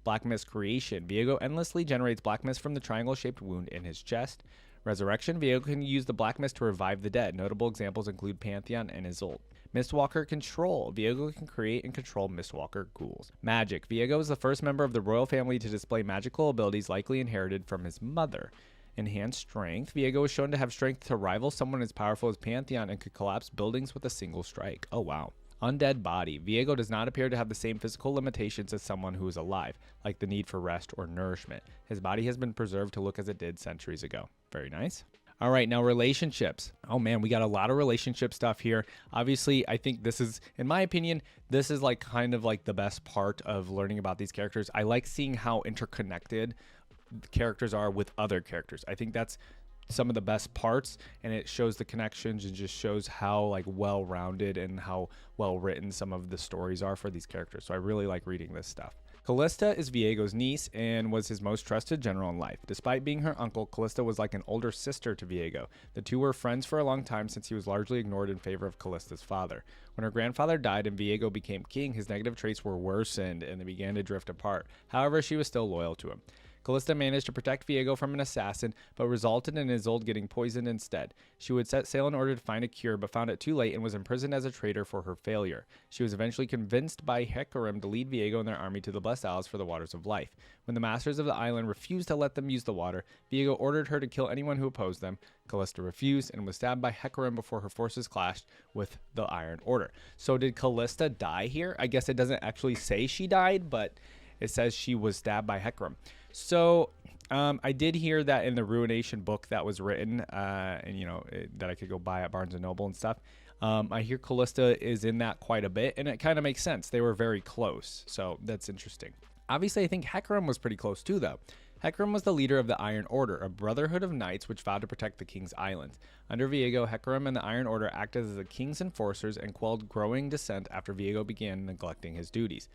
Black Mist creation. Viego endlessly generates Black Mist from the triangle-shaped wound in his chest. Resurrection. Viego can use the Black Mist to revive the dead. Notable examples include Pantheon and Isolde. Mistwalker control. Viego can create and control Mistwalker ghouls. Magic. Viego is the first member of the royal family to display magical abilities likely inherited from his mother. Enhanced strength. Viego is shown to have strength to rival someone as powerful as Pantheon and could collapse buildings with a single strike. Oh wow. Undead body. Viego does not appear to have the same physical limitations as someone who is alive, like the need for rest or nourishment. His body has been preserved to look as it did centuries ago. Very nice. All right, now relationships. Oh man, we got a lot of relationship stuff here. Obviously, I think this is, in my opinion, this is like kind of like the best part of learning about these characters. I like seeing how interconnected the characters are with other characters. I think that's some of the best parts, and it shows the connections and just shows how like well-rounded and how well written some of the stories are for these characters. So I really like reading this stuff. Callista is Viego's niece and was his most trusted general in life. Despite being her uncle, Callista was like an older sister to Viego. The two were friends for a long time since he was largely ignored in favor of Callista's father. When her grandfather died and Viego became king, his negative traits were worsened and they began to drift apart. However, she was still loyal to him. Callista managed to protect Viego from an assassin, but resulted in Isolde getting poisoned instead. She would set sail in order to find a cure, but found it too late and was imprisoned as a traitor for her failure. She was eventually convinced by Hecarim to lead Viego and their army to the Blessed Isles for the Waters of Life. When the masters of the island refused to let them use the water, Viego ordered her to kill anyone who opposed them. Callista refused and was stabbed by Hecarim before her forces clashed with the Iron Order. So did Callista die here? I guess it doesn't actually say she died, but it says she was stabbed by Hecarim. So I did hear that in the Ruination book that was written, and you know that I could go buy at Barnes & Noble and stuff. I hear Callista is in that quite a bit, and it kind of makes sense. They were very close, so that's interesting. Obviously, I think Hecarim was pretty close too, though. Hecarim was the leader of the Iron Order, a brotherhood of knights which vowed to protect the king's islands. Under Viego, Hecarim and the Iron Order acted as the king's enforcers and quelled growing dissent after Viego began neglecting his duties.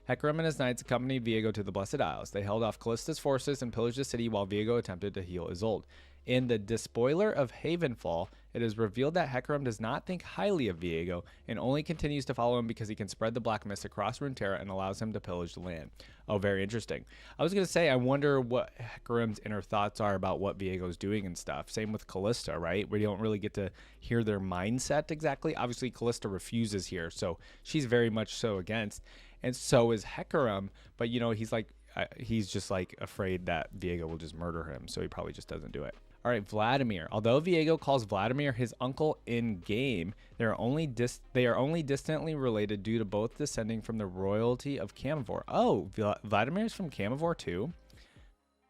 Hecarim and his knights accompanied Viego to the Blessed Isles. They held off Callista's forces and pillaged the city while Viego attempted to heal Isolde. In the Despoiler of Havenfall, it is revealed that Hecarim does not think highly of Viego and only continues to follow him because he can spread the Black Mist across Runeterra and allows him to pillage the land. Oh, very interesting. I was going to say, I wonder what Hecarim's inner thoughts are about what Viego's doing and stuff. Same with Callista, right? We don't really get to hear their mindset exactly. Obviously, Callista refuses here, so she's very much so against. And so is Hecarim, but you know, he's just like afraid that Viego will just murder him, so he probably just doesn't do it. All right, Vladimir. Although Viego calls Vladimir his uncle in game, they are only distantly related due to both descending from the royalty of Camivor. Oh, Vladimir's from Camivor too?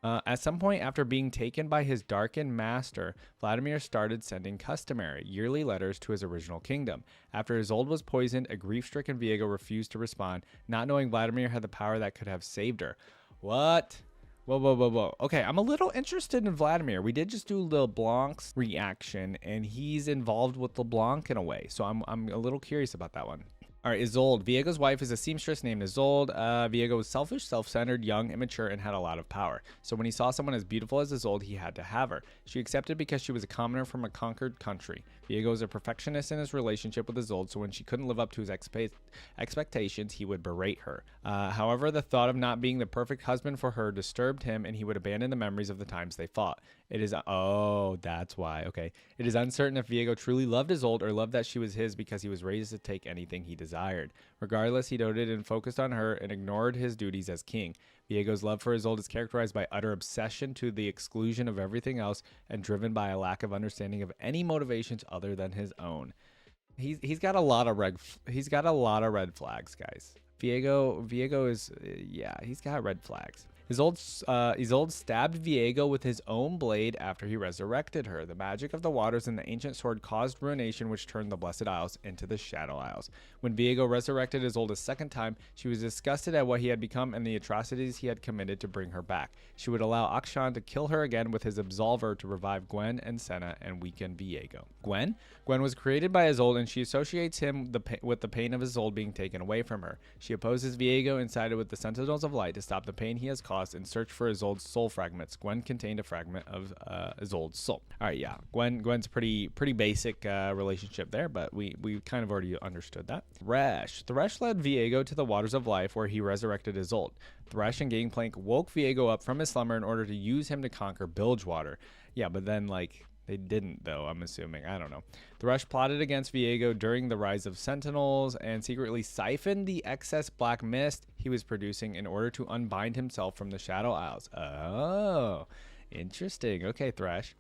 At some point after being taken by his darkened master, Vladimir started sending customary, yearly letters to his original kingdom. After Isolde was poisoned, a grief-stricken Viego refused to respond, not knowing Vladimir had the power that could have saved her. What? Whoa. Okay, I'm a little interested in Vladimir. We did just do LeBlanc's reaction, and he's involved with LeBlanc in a way, so I'm a little curious about that one. All right, Isolde. Viego's wife is a seamstress named Isolde. Viego was selfish, self-centered, young, immature, and had a lot of power. So when he saw someone as beautiful as Isolde, he had to have her. She accepted because she was a commoner from a conquered country. Viego was a perfectionist in his relationship with Isolde, so when she couldn't live up to his expectations, he would berate her. However, the thought of not being the perfect husband for her disturbed him, and he would abandon the memories of the times they fought. Oh, that's why. Okay. It is uncertain if Viego truly loved Isolde or loved that she was his because he was raised to take anything he desired. Regardless, he doted and focused on her and ignored his duties as king. Viego's love for Isolde is characterized by utter obsession to the exclusion of everything else and driven by a lack of understanding of any motivations other than his own. He's got a lot of red flags, guys. Viego is, yeah, he's got red flags. Isolde stabbed Viego with his own blade after he resurrected her. The magic of the waters and the ancient sword caused ruination, which turned the Blessed Isles into the Shadow Isles. When Viego resurrected Isolde a second time, she was disgusted at what he had become and the atrocities he had committed to bring her back. She would allow Arcane to kill her again with his absolver to revive Gwen and Senna and weaken Viego. Gwen was created by Isolde, and she associates him with the pain of Isolde being taken away from her. She opposes Viego and sided with the Sentinels of Light to stop the pain he has caused and search for Isolde's soul fragments. Gwen contained a fragment of Isolde's soul. All right, yeah. Gwen's pretty basic relationship there, but we kind of already understood that. Thresh led Viego to the Waters of Life, where he resurrected Isolde. Thresh and Gangplank woke Viego up from his slumber in order to use him to conquer Bilgewater. Yeah, but then, like, they didn't, though, I'm assuming. I don't know. Thresh plotted against Viego during the rise of Sentinels and secretly siphoned the excess black mist he was producing in order to unbind himself from the Shadow Isles. Oh, interesting. Okay, Thresh.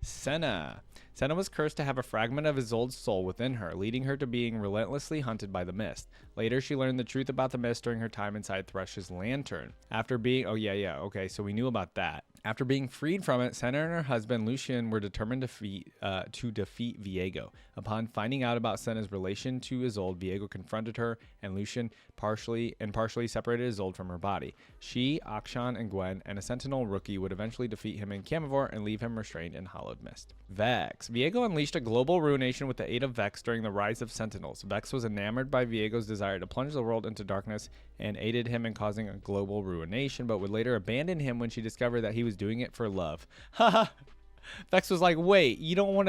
Senna was cursed to have a fragment of Isolde's soul within her, leading her to being relentlessly hunted by the mist. Later, she learned the truth about the mist during her time inside Thresh's lantern. After being... Oh, yeah, okay, so we knew about that. After being freed from it, Senna and her husband, Lucian, were determined to defeat Viego. Upon finding out about Senna's relation to Isolde, Viego confronted her, and Lucian partially separated Isolde from her body. She, Arcane, and Gwen, and a Sentinel rookie would eventually defeat him in Camivore and leave him restrained in Hallowed Mist. Vex. Viego unleashed a global ruination with the aid of Vex during the rise of Sentinels. Vex was enamored by Viego's desire to plunge the world into darkness and aided him in causing a global ruination, but would later abandon him when she discovered that he was doing it for love. Haha. Vex was like, wait, you don't want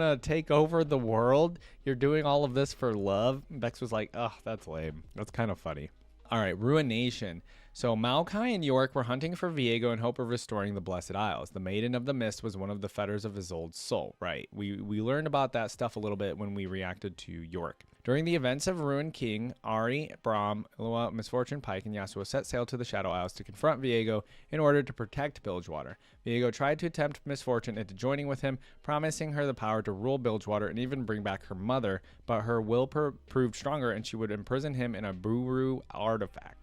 to take over the world? You're doing all of this for love? Vex was like, oh, that's lame. That's kind of funny. All right, Ruination. So Maokai and York were hunting for Viego in hope of restoring the Blessed Isles. The Maiden of the Mist was one of the fetters of Isolde's soul. Right, we learned about that stuff a little bit when we reacted to York. During the events of Ruin King, Ari, Braum, Illua, Misfortune Pike, and Yasuo set sail to the Shadow Isles to confront Viego in order to protect Bilgewater. Viego tried to tempt Misfortune into joining with him, promising her the power to rule Bilgewater and even bring back her mother, but her will proved stronger and she would imprison him in a Buru artifact.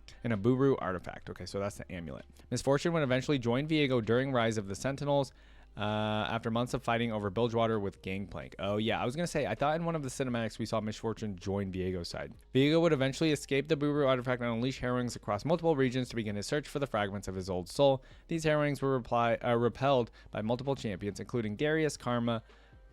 Okay, so that's the amulet. Misfortune would eventually join Viego during Rise of the Sentinels, after months of fighting over Bilgewater with Gangplank. Oh yeah, I was gonna say, I thought in one of the cinematics we saw Misfortune join Viego's side. Viego would eventually escape the Buru artifact and unleash harrowings across multiple regions to begin his search for the fragments of his old soul. These harrowings were repelled by multiple champions, including Darius, Karma,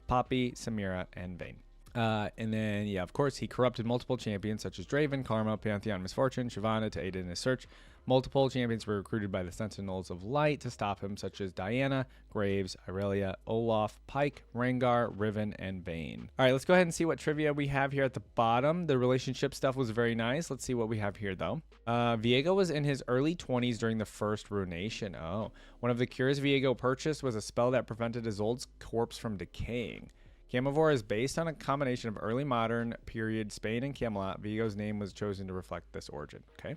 Poppy, Samira, and Vayne. And then, yeah, of course, he corrupted multiple champions such as Draven, Karma, Pantheon, Misfortune, Shyvana to aid in his search. Multiple champions were recruited by the Sentinels of Light to stop him, such as Diana, Graves, Irelia, Olaf, Pike, Rengar, Riven, and Vayne. All right, let's go ahead and see what trivia we have here at the bottom. The relationship stuff was very nice. Let's see what we have here, though. Viego was in his early 20s during the first Ruination. Oh, one of the cures Viego purchased was a spell that prevented Isolde's corpse from decaying. Camivore is based on a combination of early modern period Spain and Camelot. Viego's name was chosen to reflect this origin. Okay.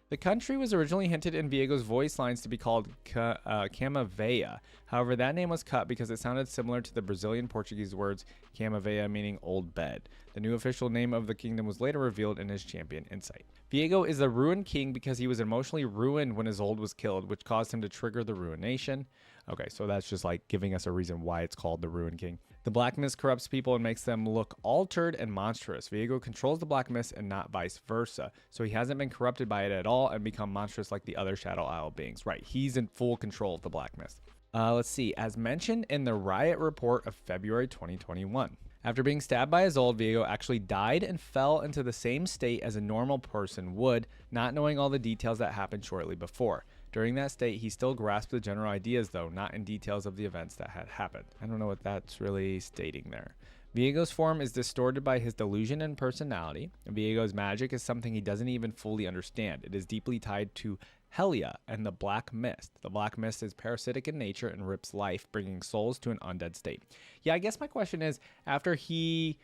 The country was originally hinted in Viego's voice lines to be called Camavea. However, that name was cut because it sounded similar to the Brazilian Portuguese words Camavea, meaning old bed. The new official name of the kingdom was later revealed in his champion insight. Viego is the Ruined King because he was emotionally ruined when Isolde was killed, which caused him to trigger the Ruination. Okay, so that's just like giving us a reason why it's called the Ruined King. The Black Mist corrupts people and makes them look altered and monstrous. Viego controls the Black Mist and not vice versa, so he hasn't been corrupted by it at all and become monstrous like the other Shadow Isle beings. Right, he's in full control of the Black Mist. Let's see, as mentioned in the Riot Report of February 2021. After being stabbed by Isolde, Viego actually died and fell into the same state as a normal person would, not knowing all the details that happened shortly before. During that state, he still grasped the general ideas, though, not in details of the events that had happened. I don't know what that's really stating there. Viego's form is distorted by his delusion and personality. Viego's magic is something he doesn't even fully understand. It is deeply tied to Helia and the Black Mist. The Black Mist is parasitic in nature and rips life, bringing souls to an undead state. Yeah, I guess my question is, after he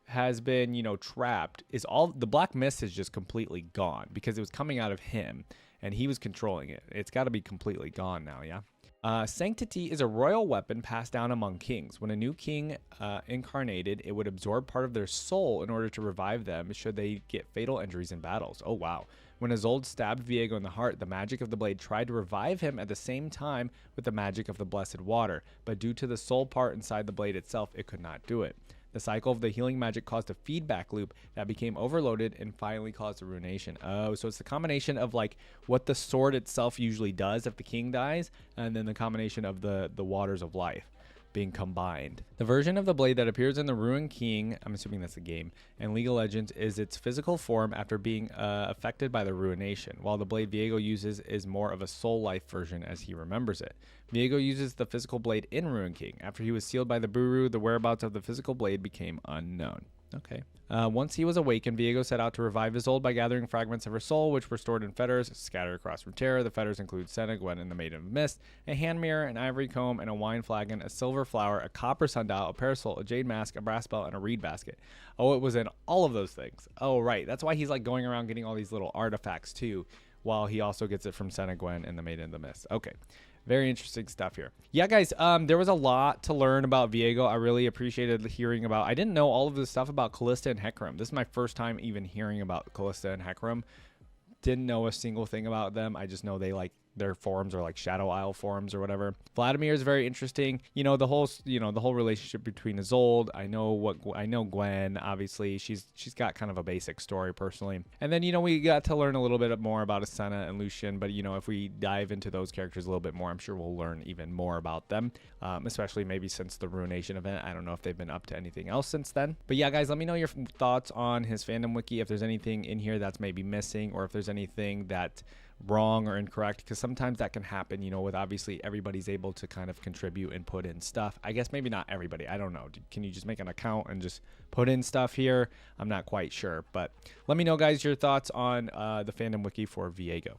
has been, trapped, is all the Black Mist is just completely gone because it was coming out of him and he was controlling it. It's got to be completely gone now, yeah? Sanctity is a royal weapon passed down among kings. When a new king incarnated, it would absorb part of their soul in order to revive them should they get fatal injuries in battles. Oh, wow. When Isolde stabbed Viego in the heart, the magic of the blade tried to revive him at the same time with the magic of the blessed water, but due to the soul part inside the blade itself, it could not do it. The cycle of the healing magic caused a feedback loop that became overloaded and finally caused a ruination. Oh, so it's the combination of like what the sword itself usually does if the king dies, and then the combination of the waters of life being combined. The version of the blade that appears in the Ruined King, I'm assuming that's the game, and League of Legends is its physical form after being affected by the ruination, while the blade Viego uses is more of a soul life version as he remembers it. Viego uses the physical blade in Ruined King. After he was sealed by the Buru, the whereabouts of the physical blade became unknown. Okay. Once he was awakened, Viego set out to revive Isolde by gathering fragments of her soul, which were stored in fetters scattered across Runeterra. The fetters include Senna, Gwen, and the Maiden of Mist, a hand mirror, an ivory comb, and a wine flagon, a silver flower, a copper sundial, a parasol, a jade mask, a brass belt, and a reed basket. Oh, it was in all of those things. Oh, right. That's why he's like going around getting all these little artifacts too, while he also gets it from Senna, Gwen, and the Maiden of the Mist. Okay. Very interesting stuff here. Yeah, guys, there was a lot to learn about Viego. I really appreciated hearing about... I didn't know all of this stuff about Callista and Hecarim. This is my first time even hearing about Callista and Hecarim. Didn't know a single thing about them. I just know they like... their forums are like Shadow Isle forums or whatever. Vladimir is very interesting. The whole relationship between Isolde. I know Gwen, obviously. She's got kind of a basic story personally. And then, we got to learn a little bit more about Asena and Lucian, but if we dive into those characters a little bit more, I'm sure we'll learn even more about them, especially maybe since the Ruination event. I don't know if they've been up to anything else since then. But yeah, guys, let me know your thoughts on his fandom wiki, if there's anything in here that's maybe missing, or if there's anything that wrong or incorrect, because sometimes that can happen, with obviously everybody's able to kind of contribute and put in stuff. I guess maybe not everybody. I don't know. Can you just make an account and just put in stuff here? I'm not quite sure, but let me know, guys, your thoughts on the fandom wiki for Viego.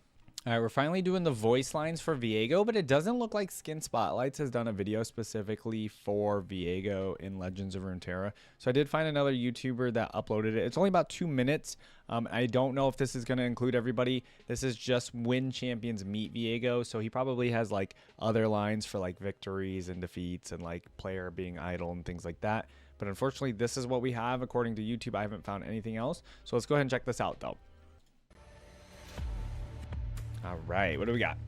All right, we're finally doing the voice lines for Viego, but it doesn't look like Skin Spotlights has done a video specifically for Viego in Legends of Runeterra. So I did find another YouTuber that uploaded it. It's only about 2 minutes. I don't know if this is going to include everybody. This is just when champions meet Viego. So he probably has like other lines for like victories and defeats and like player being idle and things like that. But unfortunately, this is what we have according to YouTube. I haven't found anything else. So let's go ahead and check this out though. All right, what do we got?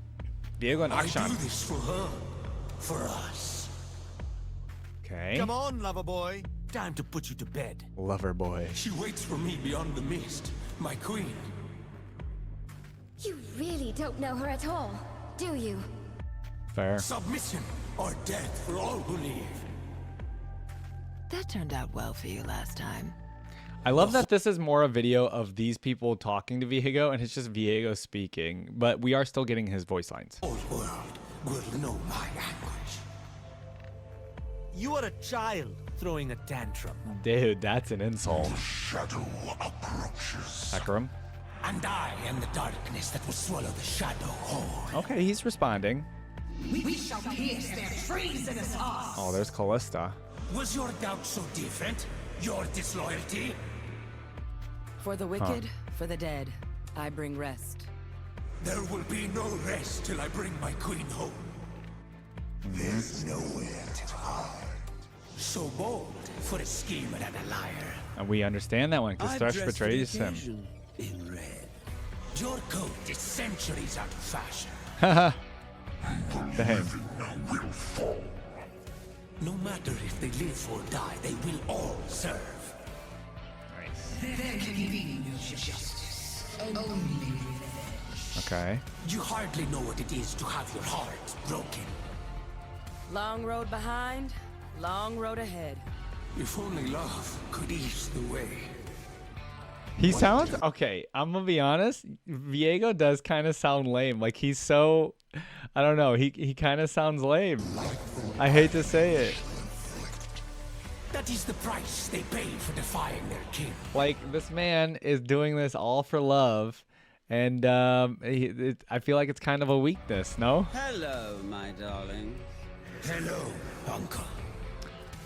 Viego and Akshan. I do this for her, for us. Okay. Come on, lover boy. Time to put you to bed. Lover boy. She waits for me beyond the mist, my queen. You really don't know her at all, do you? Fair. Submission or death for all who live. That turned out well for you last time. I love that this is more a video of these people talking to Viego, and it's just Viego speaking, but we are still getting his voice lines. All world will know my anguish. You are a child throwing a tantrum. Dude, that's an insult. Shadow approaches. Hecarim. And I am the darkness that will swallow the shadow whole. Okay, he's responding. We shall pierce their treasonous hearts. Oh, there's Callista. Was your doubt so different? Your disloyalty? For the wicked, for the dead, I bring rest. There will be no rest till I bring my queen home. There's nowhere to hide. So bold for a schemer and a liar. And we understand that one because Thresh betrays him. In red. Your coat is centuries out of fashion. Haha. Damn. Will fall. No matter if they live or die, they will all serve. Nice. There can be no justice, only revenge. Okay. You hardly know what it is to have your heart broken. Long road behind, long road ahead. If only love could ease the way. He sounds okay. I'm gonna be honest. Viego does kind of sound lame. Like he's so, I don't know. He kind of sounds lame. I hate to say it. That is the price they pay for defying their king. Like this man is doing this all for love, and I feel like it's kind of a weakness. No. Hello, my darling. Hello, uncle.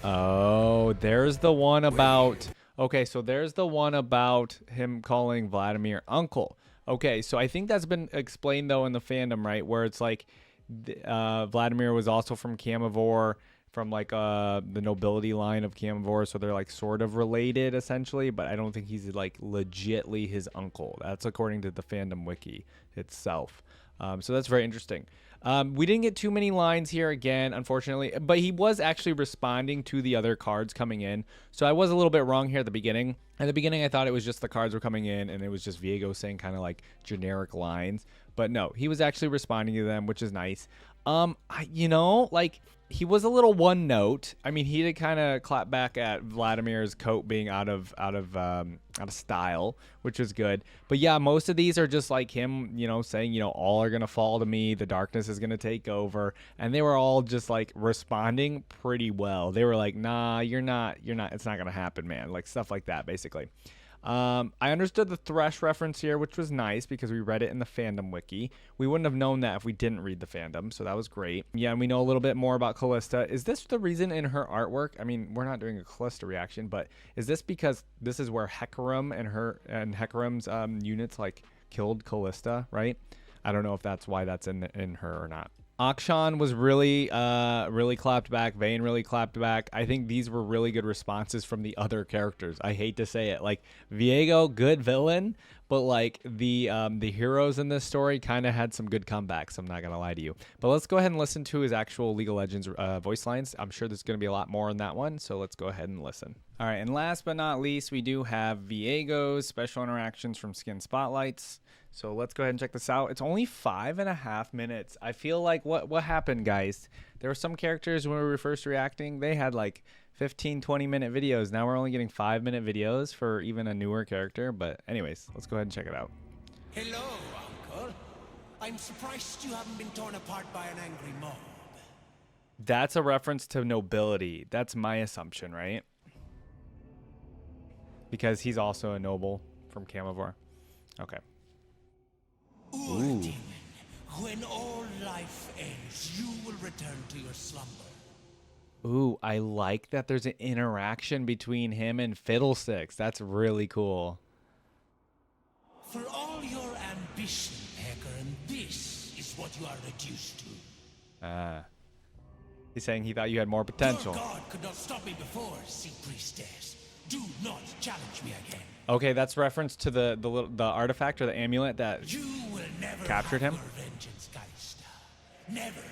Oh, there's the one about. Okay, so there's the one about him calling Vladimir uncle. Okay, so I think that's been explained though in the fandom, right? Where it's like Vladimir was also from Camivore, from like the nobility line of Camivore, so they're like sort of related essentially, but I don't think he's like legitly his uncle. That's according to the Fandom Wiki itself. So that's very interesting. We didn't get too many lines here again, unfortunately, but he was actually responding to the other cards coming in. So I was a little bit wrong here at the beginning. At the beginning, I thought it was just the cards were coming in and it was just Viego saying kind of like generic lines. But no, he was actually responding to them, which is nice. You know, like he was a little one note. I mean, he did kind of clap back at Vladimir's coat being out of style, which was good. But yeah, most of these are just like him, you know, saying, you know, all are gonna fall to me. The darkness is gonna take over, and they were all just like responding pretty well. They were like, nah, you're not. It's not gonna happen, man. Like stuff like that, basically. I understood the Thresh reference here, which was nice because we read it in the Fandom Wiki. We wouldn't have known that if we didn't read the fandom, so that was great. Yeah, and we know a little bit more about Callista. Is this the reason in her artwork? I mean, we're not doing a Callista reaction, but is this because this is where Hecarim and Hecarim's units like killed Callista, right? I don't know if that's why that's in her or not. Akshan was really clapped back. Vayne really clapped back. I think these were really good responses from the other characters. I hate to say it. Like, Viego, good villain, but like the heroes in this story kind of had some good comebacks. I'm not going to lie to you. But let's go ahead and listen to his actual League of Legends voice lines. I'm sure there's going to be a lot more in that one, so let's go ahead and listen. All right, and last but not least, we do have Viego's special interactions from Skin Spotlights. So let's go ahead and check this out. It's only 5.5 minutes. I feel like what happened, guys? There were some characters when we were first reacting, they had like 15-20 minute videos. Now we're only getting 5-minute videos for even a newer character. But anyways, let's go ahead and check it out. Hello, Uncle. I'm surprised you haven't been torn apart by an angry mob. That's a reference to nobility. That's my assumption, right? Because he's also a noble from Camivore. Okay. Demon, when all life ends, you will return to your slumber. Ooh, I like that there's an interaction between him and Fiddlesticks. That's really cool. For all your ambition, Hecarim, this is what you are reduced to. He's saying he thought you had more potential. Your god could not stop me before, Sea Priestess. Do not challenge me again. Okay, that's reference to the artifact or the amulet that You will never captured him. have your vengeance, Callista. Never.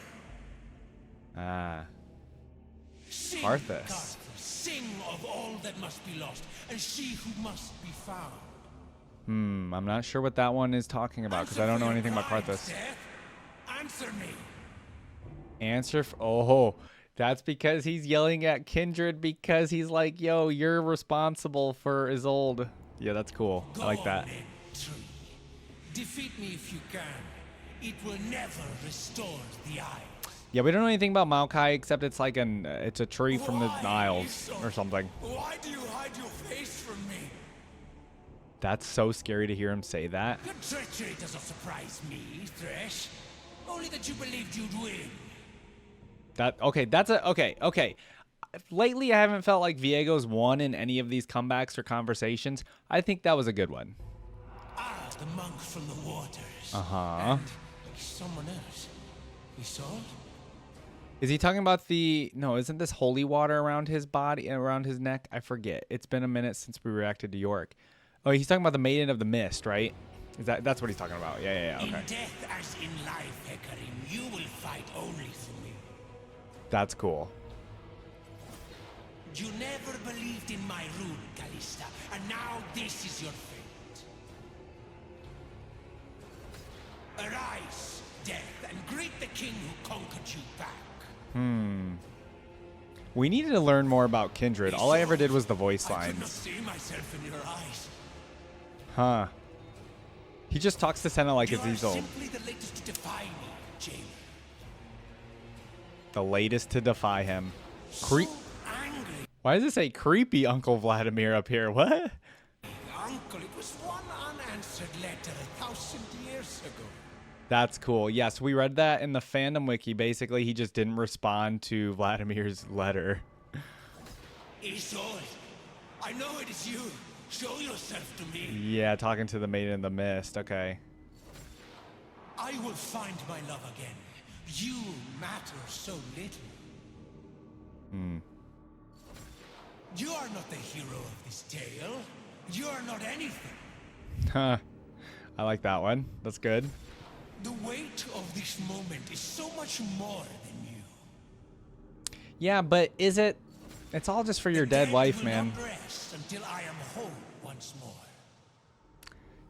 Sing, Arthas. Garthus, sing of all that must be lost, and she who must be found. I'm not sure what that one is talking about because I don't know anything about Karthus. Death. Answer me. Answer. Oh, that's because he's yelling at Kindred because he's like, yo, you're responsible for Isolde. Yeah, that's cool. I like that. Go on, tree. Defeat me if you can. It will never restore the eye. Yeah, we don't know anything about Maokai except it's like it's a tree from the Isles or something. Why do you hide your face from me? That's so scary to hear him say that. Your treachery doesn't surprise me, Thresh. Only that you believed you'd win. Okay. Lately, I haven't felt like Viego's won in any of these comebacks or conversations. I think that was a good one. Ah, the monk from the waters. Uh-huh. And someone else. Isolde? Is he talking about no, isn't this holy water around his body, around his neck? I forget. It's been a minute since we reacted to York. Oh, he's talking about the Maiden of the Mist, right? That's what he's talking about. Yeah, okay. In death as in life, Hecarim, you will fight only for me. That's cool. You never believed in my rule, Callista, and now this is your fate. Arise, death, and greet the king who conquered you back. We needed to learn more about Kindred. All I ever did was the voice I could not lines. see myself in your eyes. Huh. He just talks to Senna like You it's are Isolde. simply the latest to defy me, jailer. The latest to defy him. So angry, Why does it say creepy Uncle Vladimir up here? What? uncle. It was one unanswered letter 1,000 years ago. That's cool. Yes, we read that in the Fandom Wiki. Basically, he just didn't respond to Vladimir's letter. Isolde, I know it is you. Show yourself to me. Yeah, talking to the Maiden in the Mist. Okay. I will find my love again. You matter so little. You are not the hero of this tale. You are not anything. Huh. I like that one. That's good. The weight of this moment is so much more than you. Yeah, but is it? It's all just for your The dead dead wife, will man. not rest until I am whole once more.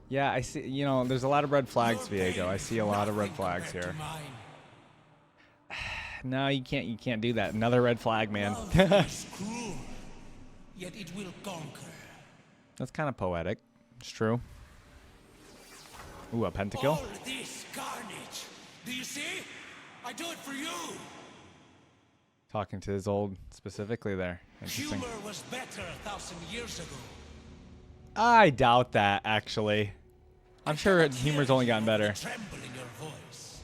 Yeah, I see. You know, there's a lot of red flags, Your Viego. pain I see a lot of red nothing flags compared here. to mine. No, you can't. You can't do that. Another red flag, man. Love is cruel, yet it will conquer. That's kind of poetic. It's true. Ooh, a pentakill. All this carnage. Do you see? I do it for you. Talking to his old specifically there. Interesting. Humor was better 1,000 years ago. I doubt that, actually. I'm sure humor's only gotten better. The tremble in your voice.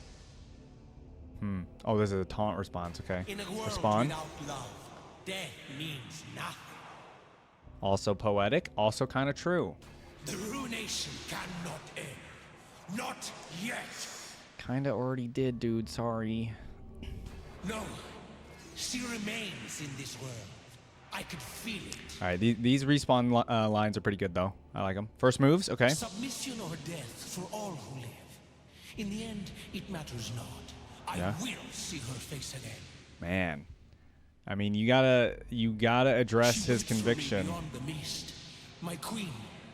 Oh, this is a taunt response. Okay. In a world Respond. without love, death means nothing. Also poetic. Also kind of true. The ruination cannot end. Not yet. Kind of already did, dude. Sorry. No. She remains in this world. I could feel it. All right. These respawn lines are pretty good, though. I like them. First moves. Okay. Submission or death for all who live. In the end, it matters not. I Yeah. will see her face again. Man. I mean, you gotta address She his waits for me conviction. beyond the mist. My queen,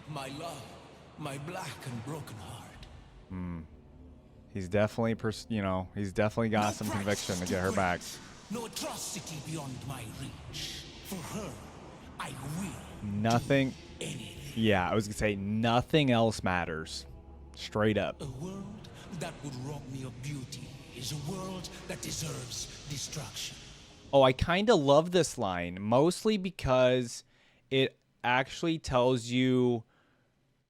my love, my black and broken heart. He's definitely, he's definitely got No some price conviction to too get her great. back. No atrocity beyond my reach. For her, I will Nothing. do anything. Yeah, I was gonna say nothing else matters. Straight up. A world that would rob me of beauty is a world that deserves destruction. Oh, I kind of love this line, mostly because it actually tells you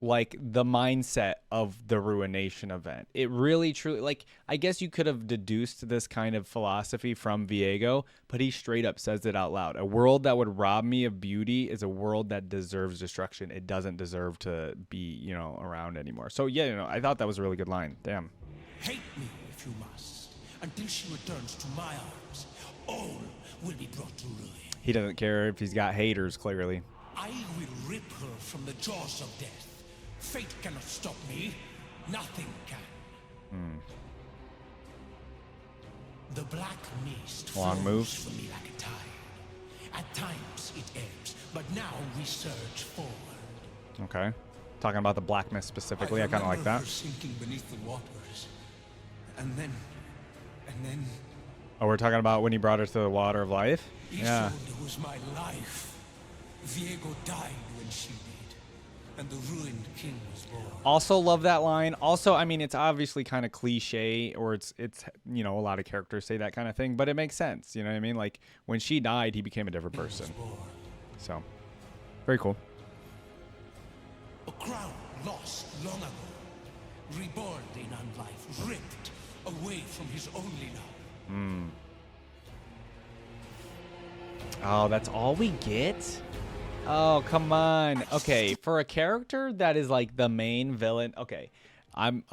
like the mindset of the Ruination event. It really truly, like, I guess you could have deduced this kind of philosophy from Viego, but he straight up says it out loud. A world that would rob me of beauty is a world that deserves destruction. It doesn't deserve to be, around anymore. So yeah, I thought that was a really good line. Damn. Hate me if you must, until she returns to my arms. All will be brought to ruin. He doesn't care if he's got haters, clearly. I will rip her from the jaws of death. Fate cannot stop me. Nothing can. The black mist Long flows move. for me like a tide. At times it ebbs, but now we surge forward. Okay. Talking about the black mist specifically, I kind of like remember that. her sinking beneath the waters, and then, Oh, we're talking about when he brought her to the water of life? Yeah. Isolde was my life. Viego died when she did, and the ruined king was born. Also love that line. Also, I mean, it's obviously kind of cliche, or it's a lot of characters say that kind of thing, but it makes sense. You know what I mean? Like, when she died, he became a different person. So, very cool. A crown lost long ago, reborn in unlife, ripped away from his only love. Oh, that's all we get? Oh, come on. Okay, for a character that is like the main villain. Okay. I'm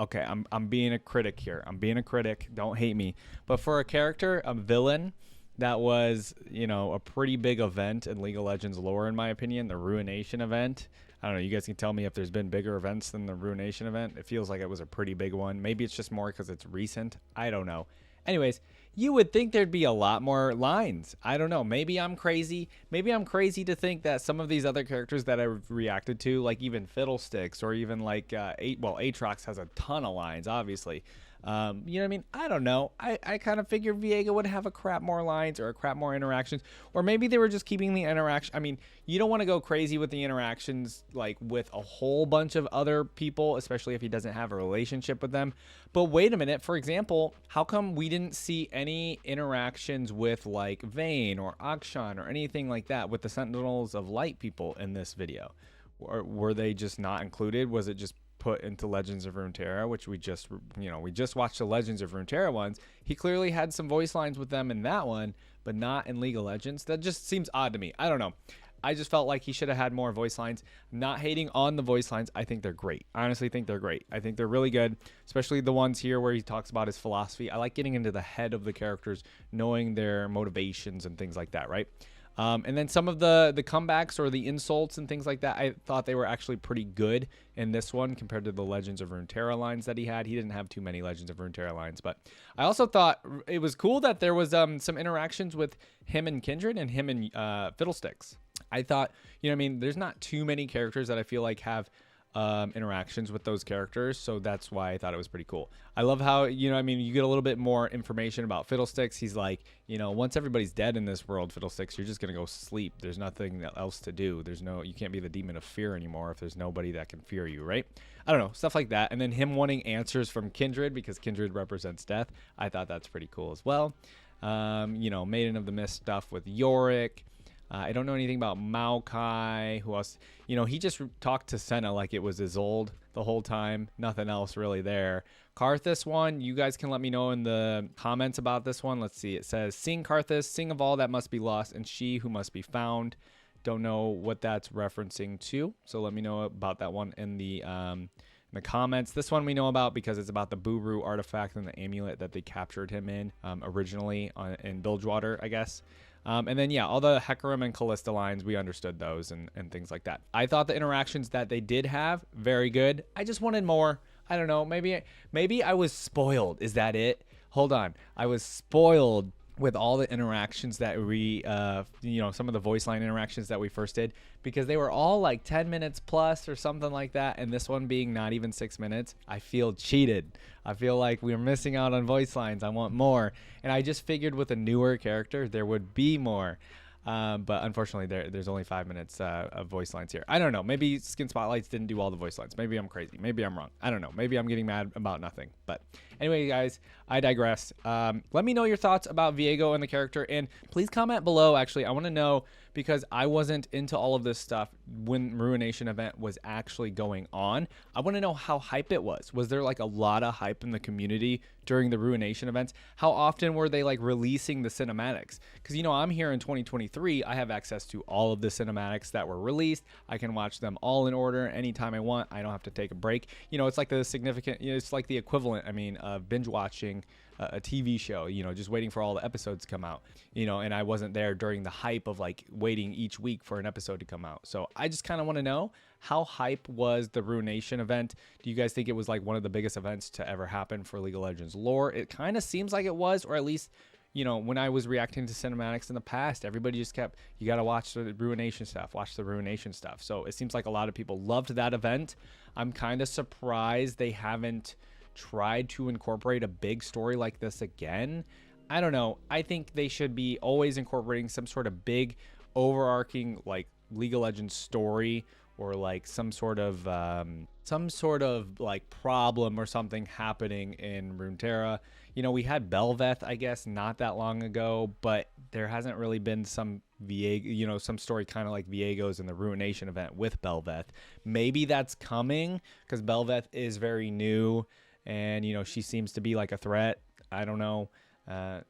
being a critic here. I'm being a critic. Don't hate me. But for a character, a villain that was, a pretty big event in League of Legends lore, in my opinion, the Ruination event. I don't know. You guys can tell me if there's been bigger events than the Ruination event. It feels like it was a pretty big one. Maybe it's just more because it's recent. I don't know. Anyways, you would think there'd be a lot more lines. I don't know. Maybe I'm crazy. Maybe I'm crazy to think that some of these other characters that I've reacted to, like even Fiddlesticks or even like Aatrox has a ton of lines, obviously. You know what I mean? I don't know. I kind of figured Viego would have a crap more lines or a crap more interactions. Or maybe they were just keeping the interaction. I mean, you don't want to go crazy with the interactions like with a whole bunch of other people, especially if he doesn't have a relationship with them. But wait a minute. For example, how come we didn't see any interactions with like Vayne or Akshan or anything like that with the Sentinels of Light people in this video? Or were they just not included? Was it just put into Legends of Runeterra, which we just watched the Legends of Runeterra ones. He clearly had some voice lines with them in that one, but not in League of Legends. That just seems odd to me. I don't know. I just felt like he should have had more voice lines. Not hating on the voice lines. I think they're great. I honestly think they're great. I think they're really good, especially the ones here where he talks about his philosophy. I like getting into the head of the characters, knowing their motivations and things like that, right? And then some of the comebacks or the insults and things like that, I thought they were actually pretty good in this one compared to the Legends of Runeterra lines that he had. He didn't have too many Legends of Runeterra lines, but I also thought it was cool that there was some interactions with him and Kindred and him and Fiddlesticks. I thought, you know what I mean, there's not too many characters that I feel like have interactions with those characters, so that's why I thought it was pretty cool. I love how, you know, I mean, you get a little bit more information about Fiddlesticks. He's like, you know, once everybody's dead in this world, Fiddlesticks, you're just gonna go sleep. There's nothing else to do. You can't be the demon of fear anymore if there's nobody that can fear you, right? I don't know, stuff like that. And then him wanting answers from Kindred because Kindred represents death. I thought that's pretty cool as well. You know, Maiden of the Mist stuff with Yorick. I don't know anything about Maokai. Who else? You know, he just talked to Senna like it was Isolde the whole time. Nothing else really there. Karthus one, you guys can let me know in the comments about this one. Let's see. It says, sing Karthus, sing of all that must be lost, and she who must be found. Don't know what that's referencing to, so let me know about that one in the comments. This one we know about because it's about the Buru artifact and the amulet that they captured him in originally in Bilgewater, I guess. And then, yeah, all the Hecarim and Callista lines, we understood those and things like that. I thought the interactions that they did have, very good. I just wanted more. I don't know. Maybe I was spoiled. Is that it? Hold on. I was spoiled with all the interactions that we, you know, some of the voice line interactions that we first did, because they were all like 10 minutes plus or something like that. And this one being not even 6 minutes, I feel cheated. I feel like we were missing out on voice lines. I want more. And I just figured with a newer character, there would be more. But unfortunately, there's only 5 minutes of voice lines here. I don't know. Maybe Skin Spotlights didn't do all the voice lines. Maybe I'm crazy. Maybe I'm wrong. I don't know. Maybe I'm getting mad about nothing. But anyway, guys, I digress. Let me know your thoughts about Viego and the character. And please comment below. Actually, I want to know, because I wasn't into all of this stuff when Ruination event was actually going on. I want to know how hype it was. Was there like a lot of hype in the community during the Ruination events? How often were they like releasing the cinematics? Because, you know, I'm here in 2023. I have access to all of the cinematics that were released. I can watch them all in order anytime I want. I don't have to take a break. You know, it's like the significant, you know, it's like the equivalent, I mean, of binge watching a TV show, you know, just waiting for all the episodes to come out, you know, and I wasn't there during the hype of like waiting each week for an episode to come out. So I just kind of want to know, how hype was the Ruination event? Do you guys think it was like one of the biggest events to ever happen for League of Legends lore? It kind of seems like it was, or at least, you know, when I was reacting to cinematics in the past, everybody just kept, you got to watch the Ruination stuff, watch the Ruination stuff. So it seems like a lot of people loved that event. I'm kind of surprised they haven't tried to incorporate a big story like this again. I don't know. I think they should be always incorporating some sort of big overarching like League of Legends story, or like some sort of like problem or something happening in Runeterra. You know, we had Belveth, I guess, not that long ago, but there hasn't really been some Viego, you know, some story kind of like Viego's in the Ruination event with Belveth. Maybe that's coming because Belveth is very new, and you know, she seems to be like a threat. I don't know. I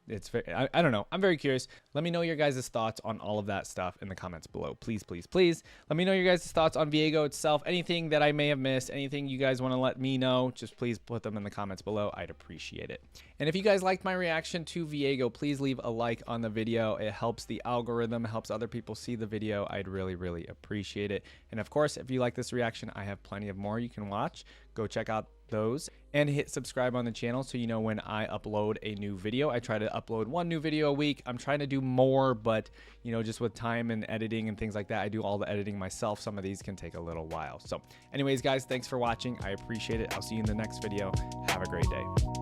don't know. I'm very curious. Let me know your guys' thoughts on all of that stuff in the comments below. Please, please, please. Let me know your guys' thoughts on Viego itself. Anything that I may have missed, anything you guys want to let me know, just please put them in the comments below. I'd appreciate it. And if you guys liked my reaction to Viego, please leave a like on the video. It helps the algorithm, helps other people see the video. I'd really, really appreciate it. And of course, if you like this reaction, I have plenty of more you can watch. Go check out those and hit subscribe on the channel so you know when I upload a new video. I try to upload one new video a week. I'm trying to do more, but you know, just with time and editing and things like that, I do all the editing myself. Some of these can take a little while. So anyways, guys, thanks for watching. I appreciate it. I'll see you in the next video. Have a great day.